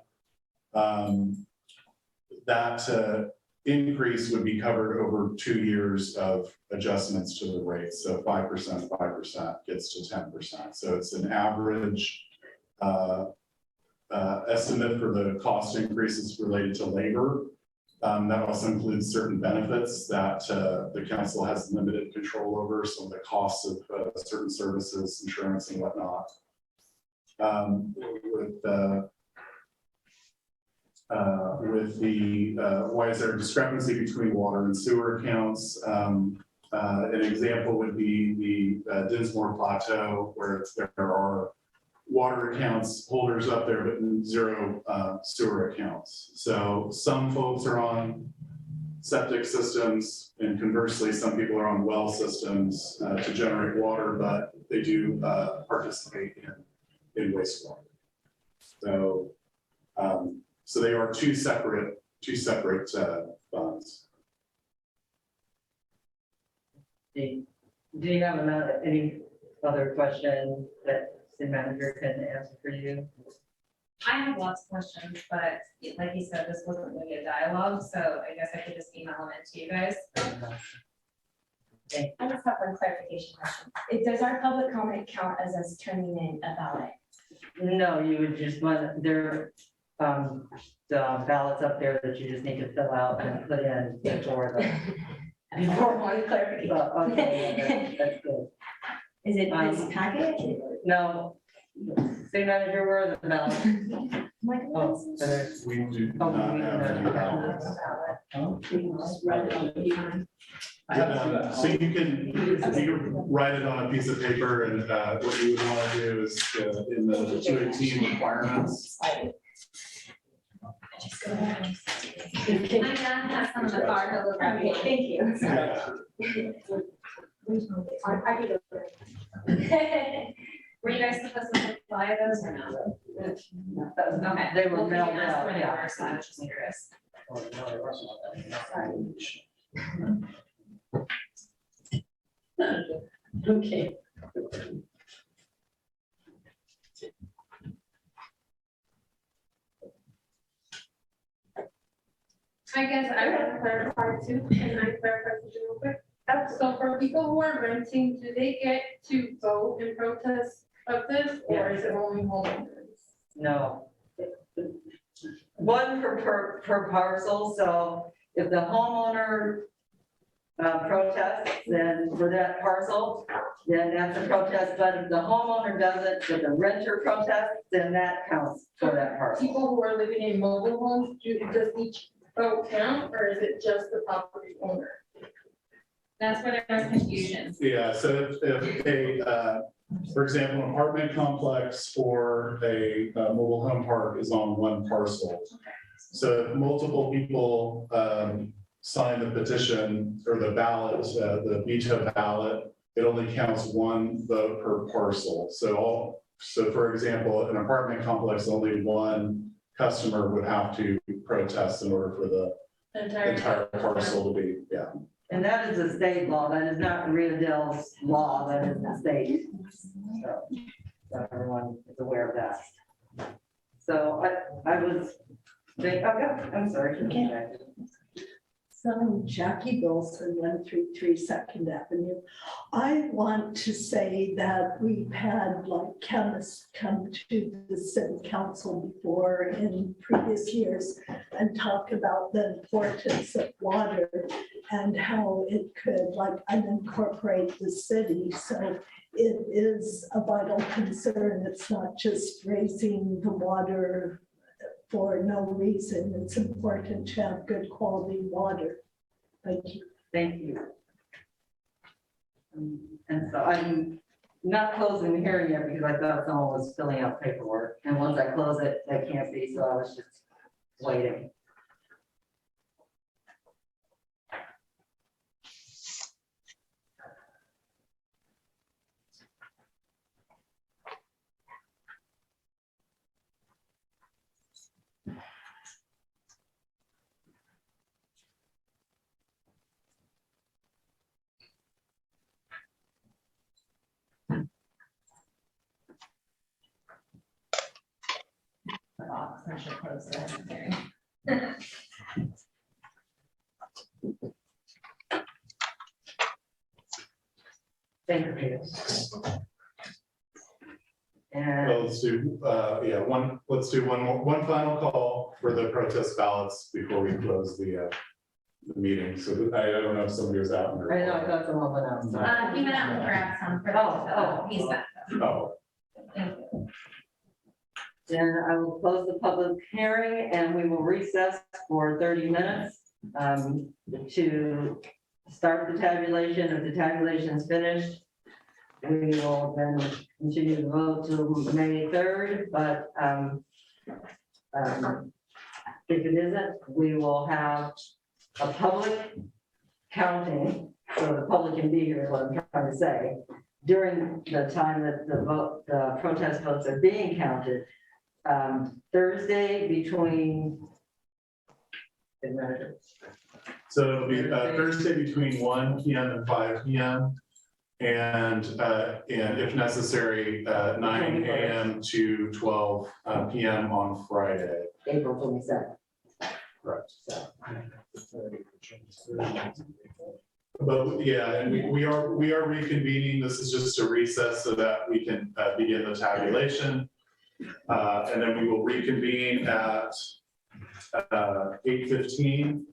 that increase would be covered over 2 years of adjustments to the rate. So 5% gets to 10%. So it's an average estimate for the cost increases related to labor. That also includes certain benefits that the council has limited control over, some of the costs of certain services, insurance and whatnot. With the why is there a discrepancy between water and sewer accounts? An example would be the Dinsmore Plateau, where there are water accounts holders up there, but zero sewer accounts. So some folks are on septic systems, and conversely, some people are on well systems to generate water, but they do participate in wastewater. So they are two separate funds. Do you have any other question that the manager can answer for you? I have lots of questions, but like you said, this wasn't really a dialogue, so I guess I could just email them in to you guys. I just have one clarification question. Does our public comment count as us turning in a ballot? No, you would just want the ballots up there that you just need to fill out and put in before the. Before one clarification. Okay, that's good. Is it this packet? No, city manager, where are the ballots? Oh, there. We do Oh, not we have any don't ballots. So you can write it on a piece of paper, and what you would want to do is in the 218 requirements. I'm gonna have some of the car go grab Okay, you. thank you. I could go there. Were you guys supposed to apply those or no? Okay. They were Well, we mailed can ask out, where they yeah. were, so I was just curious. Okay. I guess I want to clarify too, can I clarify something real quick? So for people who are renting, do they get to vote in protest of this, or is it only homeowners? No. One per parcel, so if the homeowner protests, then for that parcel, then that's a protest, but if the homeowner doesn't, but the renter protests, then that counts for that parcel. People who are living in mobile homes, does each vote count, or is it just the property owner? That's where there was confusion. Yeah, so if a, for example, an apartment complex or a mobile home park is on one parcel. So if multiple people sign the petition or the ballot, the veto ballot, it only counts one vote per parcel. So for example, an apartment complex, only one customer would have to protest in order for the entire parcel to be, yeah. And that is a state law, that is not Rio Dell's law, that is the state. So everyone is aware of that. So I was, okay, I'm sorry. So Jackie Wilson, 133 Second Avenue. I want to say that we've had like chemists come to the city council before in previous years and talk about the importance of water and how it could like unincorporate the city. So it is a vital concern. It's not just raising the water for no reason. It's important to have good quality water. Thank you. Thank you. And so I'm not closing the hearing yet because I thought someone was filling out paperwork. And once I close it, that can't be, so I was just waiting. I should close the hearing. Thank you. And Well, let's do, let's do one final call for the protest ballots before we close the meeting. So I don't know if somebody was out. I know, I thought someone went out. He went out and grabbed some for he's back. Oh, Thank you. Then I will close the public hearing and we will recess for 30 minutes to start the tabulation. If the tabulation is finished, we will then continue to vote till May 3rd, but if it isn't, we will have a public counting, so the public can be here, is what I'm trying to say, during the time that the protest votes are being counted. Thursday between. so it'll be Thursday between 1 p.m. and 5 p.m. And if necessary, 9 a.m. to 12 p.m. on Friday. April 22nd. Right. But yeah, and we are reconvening. This is just a recess so that we can begin the tabulation. And then we will reconvene at 8:15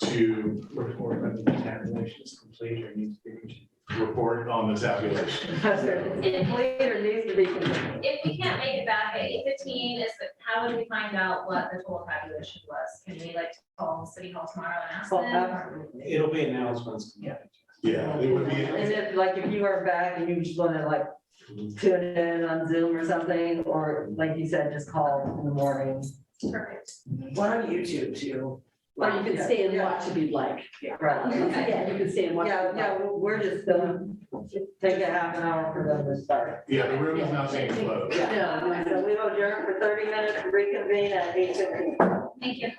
to report on the tabulation is complete or needs to be report on the tabulation. Complete or needs to be completed. If we can't make it back at 8:15, how would we find out what the total tabulation was? Can we like call City Hall tomorrow and ask them? It'll be announced once. Yeah, it would be. And if you are back and you just want to like tune in on Zoom or something, or like you said, just call in the morning. Perfect. One on YouTube too. Or you can stay and watch if you'd like. Right. Yeah, you can stay and watch. Yeah, we're just gonna take a half an hour for them to start. Yeah, the room is not being closed. Yeah, so we will adjourn for 30 minutes, reconvene at 8:15. Thank you.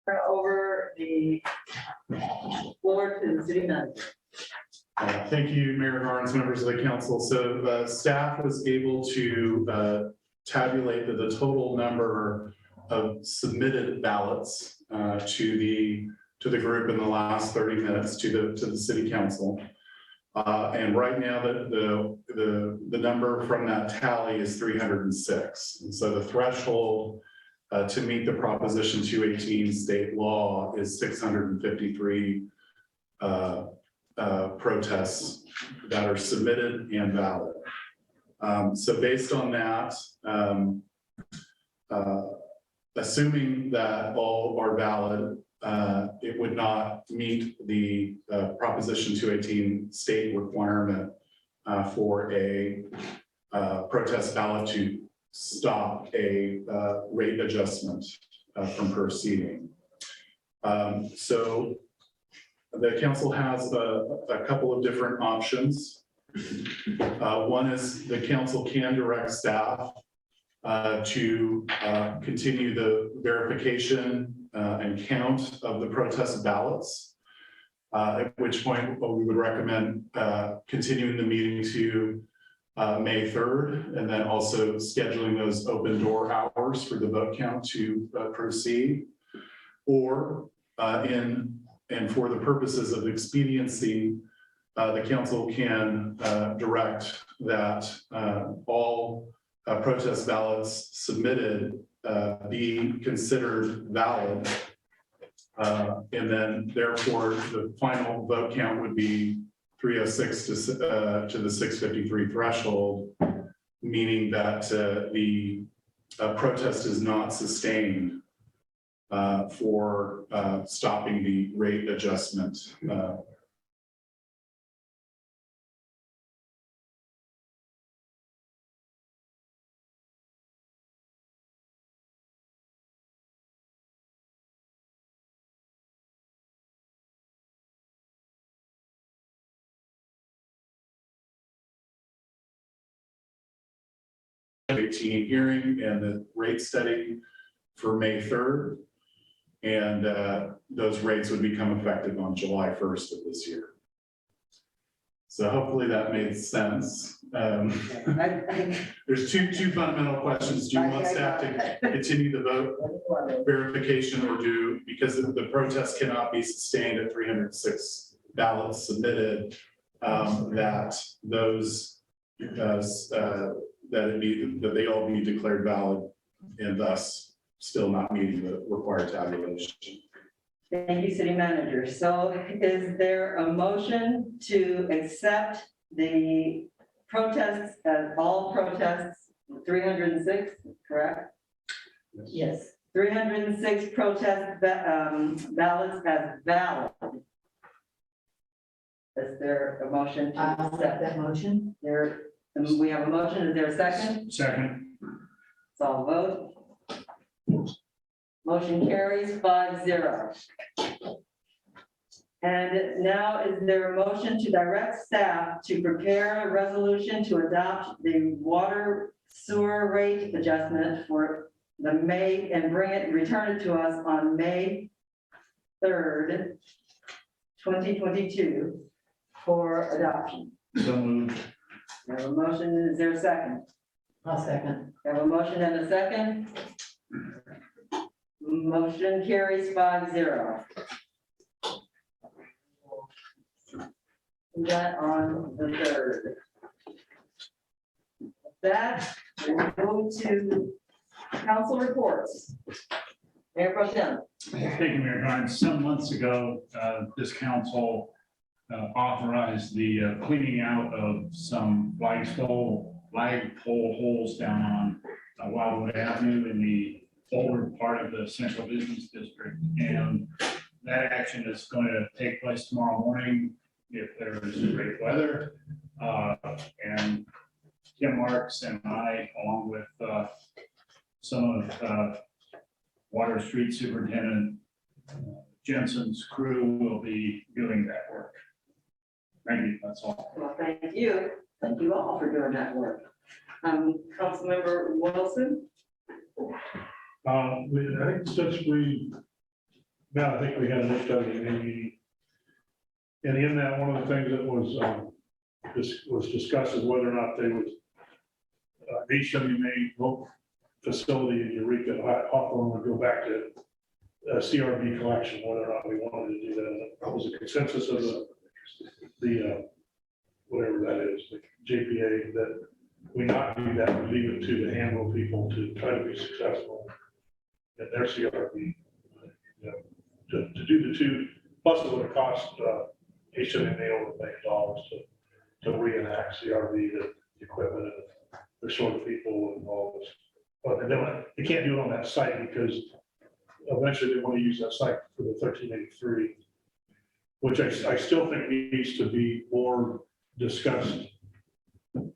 turn over the floor to the city manager. Thank you, Mayor Garnes, members of the council. So staff was able to tabulate the total number of submitted ballots to the group in the last 30 minutes to the city council. And right now the number from that tally is 306. And so the threshold to meet the Proposition 218 state law is 653 protests that are submitted and valid. So based on that, assuming that all are valid, it would not meet the Proposition 218 state requirement for a protest ballot to stop a rate adjustment from proceeding. So the council has a couple of different options. One is the council can direct staff to continue the verification and count of the protest ballots, at which point we would recommend continuing the meeting to May 3rd, and then also scheduling those open door hours for the vote count to proceed. Or and for the purposes of expediency, the council can direct that all protest ballots submitted be considered valid. And then therefore the final vote count would be 306 to the 653 threshold, meaning that the protest is not sustained for stopping the rate adjustment. Hearing and the rate study for May 3rd. And those rates would become effective on July 1st of this year. So hopefully that made sense. There's two fundamental questions. Do you want staff to continue the vote verification, or because the protest cannot be sustained at 306 ballots submitted, that those that they all be declared valid and thus still not meeting the required tabulation. Thank you, city manager. So is there a motion to accept the protests, all protests, 306, correct? Yes. 306 protest ballots as valid. Is there a motion to accept that motion? We have a motion. Is there a second? Second. So I'll vote. Motion carries 5-0. And now is there a motion to direct staff to prepare a resolution to adopt the water sewer rate adjustment for the May and return it to us on May 3rd, 2022 for adoption? So moved. We have a motion. Is there a second? I'll second. We have a motion and a second. Motion carries 5-0. That on the 3rd. That, we move to council reports. Mayor Pro Tem. Thank you, Mayor Garnes. Some months ago, this council authorized the cleaning out of some flagpole holes down on Wildwood Avenue in the forward part of the central business district. And that action is going to take place tomorrow morning if there is great weather. And Kim Marks and I, along with some of Water Street Superintendent Jensen's crew, will be doing that work. Thank you, that's all. Well, thank you. Thank you all for doing that work. Councilmember Wilson. I think since we now I think we had an HWA meeting. And in that, one of the things that was discussed is whether or not they would, HWA facility in Eureka, Hawthorne would go back to CRB collection, whether or not we wanted to do that. And that was a consensus of the whatever that is, the JPA, that we not do that, we leave it to the handle people to try to be successful in their CRB. You know, to do the two, plus it would have cost HWA over $1 million to reenact CRB, the equipment, and the sort of people and all this. But they can't do it on that site because eventually they want to use that site for the 1383, which I still think needs to be more discussed.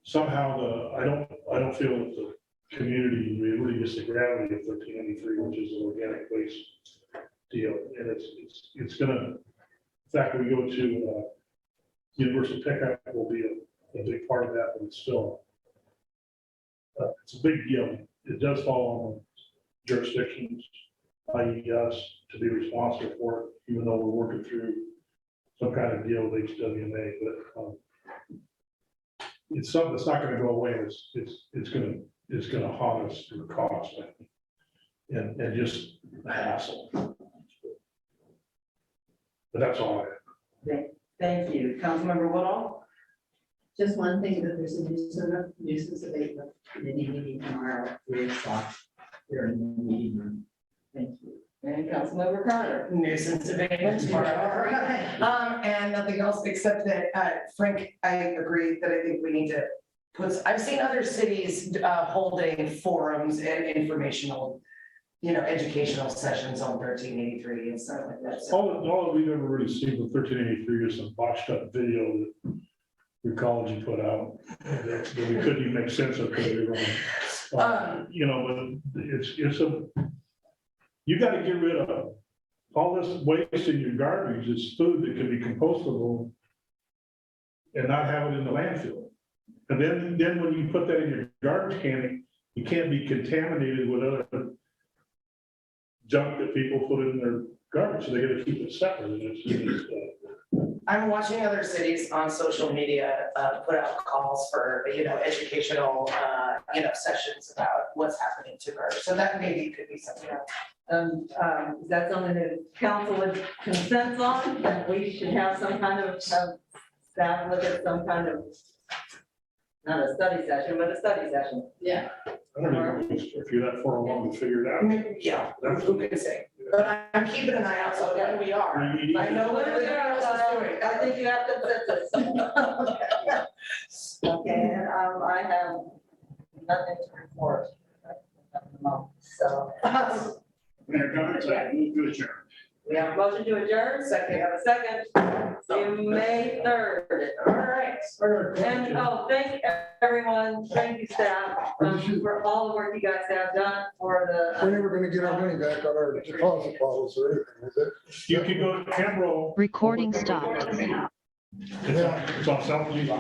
Somehow I don't feel that the community really gets the gravity of 1383, which is an organic waste deal, and it's gonna. In fact, when we go to universal pickup, will be a big part of that, but it's still it's a big deal. It does fall on jurisdictions, i.e. us, to be responsible for it, even though we're working through some kind of deal with HWMA, but it's something that's not gonna go away. It's gonna haunt us through cost and just hassle. But that's all I have. Thank you. Councilmember Woodall? Just one thing, that there's a nuisance abatement committee meeting tomorrow at 3:00 here in the meeting room. Thank you. And Councilmember Carter? Nuisance abatement tomorrow. And nothing else except that, Frank, I agree that I think we need to I've seen other cities holding forums and informational, educational sessions on 1383 and stuff like that. So. All we've ever really seen with 1383 is some botched up video that Recology put out that we couldn't even make sense of because we were but you got to get rid of all this waste in your garbage. Is food that can be compostable and not have it in the landfill. And then when you put that in your garbage can, it can't be contaminated with other junk that people put in their garbage, so they got to keep it separate. I'm watching other cities on social media put out calls for educational sessions about what's happening to garbage. So that maybe could be something else. Is that something that council would consent on? That we should have some kind of staff look at some kind of, not a study session, but a study session? Yeah. I don't know if you're that far along to figure it out. Yeah, who can say? But I'm keeping an eye out, so that we are. I know what everybody else is doing. I think you have to set this. Okay, and I have nothing to report. So. Mayor Garnes, I move to adjourn. We have a motion to adjourn, second, we have a second, to May 3rd. All right. And thank everyone, thank you staff, for all the work you guys have done for the. We're never gonna get our money back on our deposit bottles or anything, is it? You can go to Pembroke. Recording stopped. It's on South G.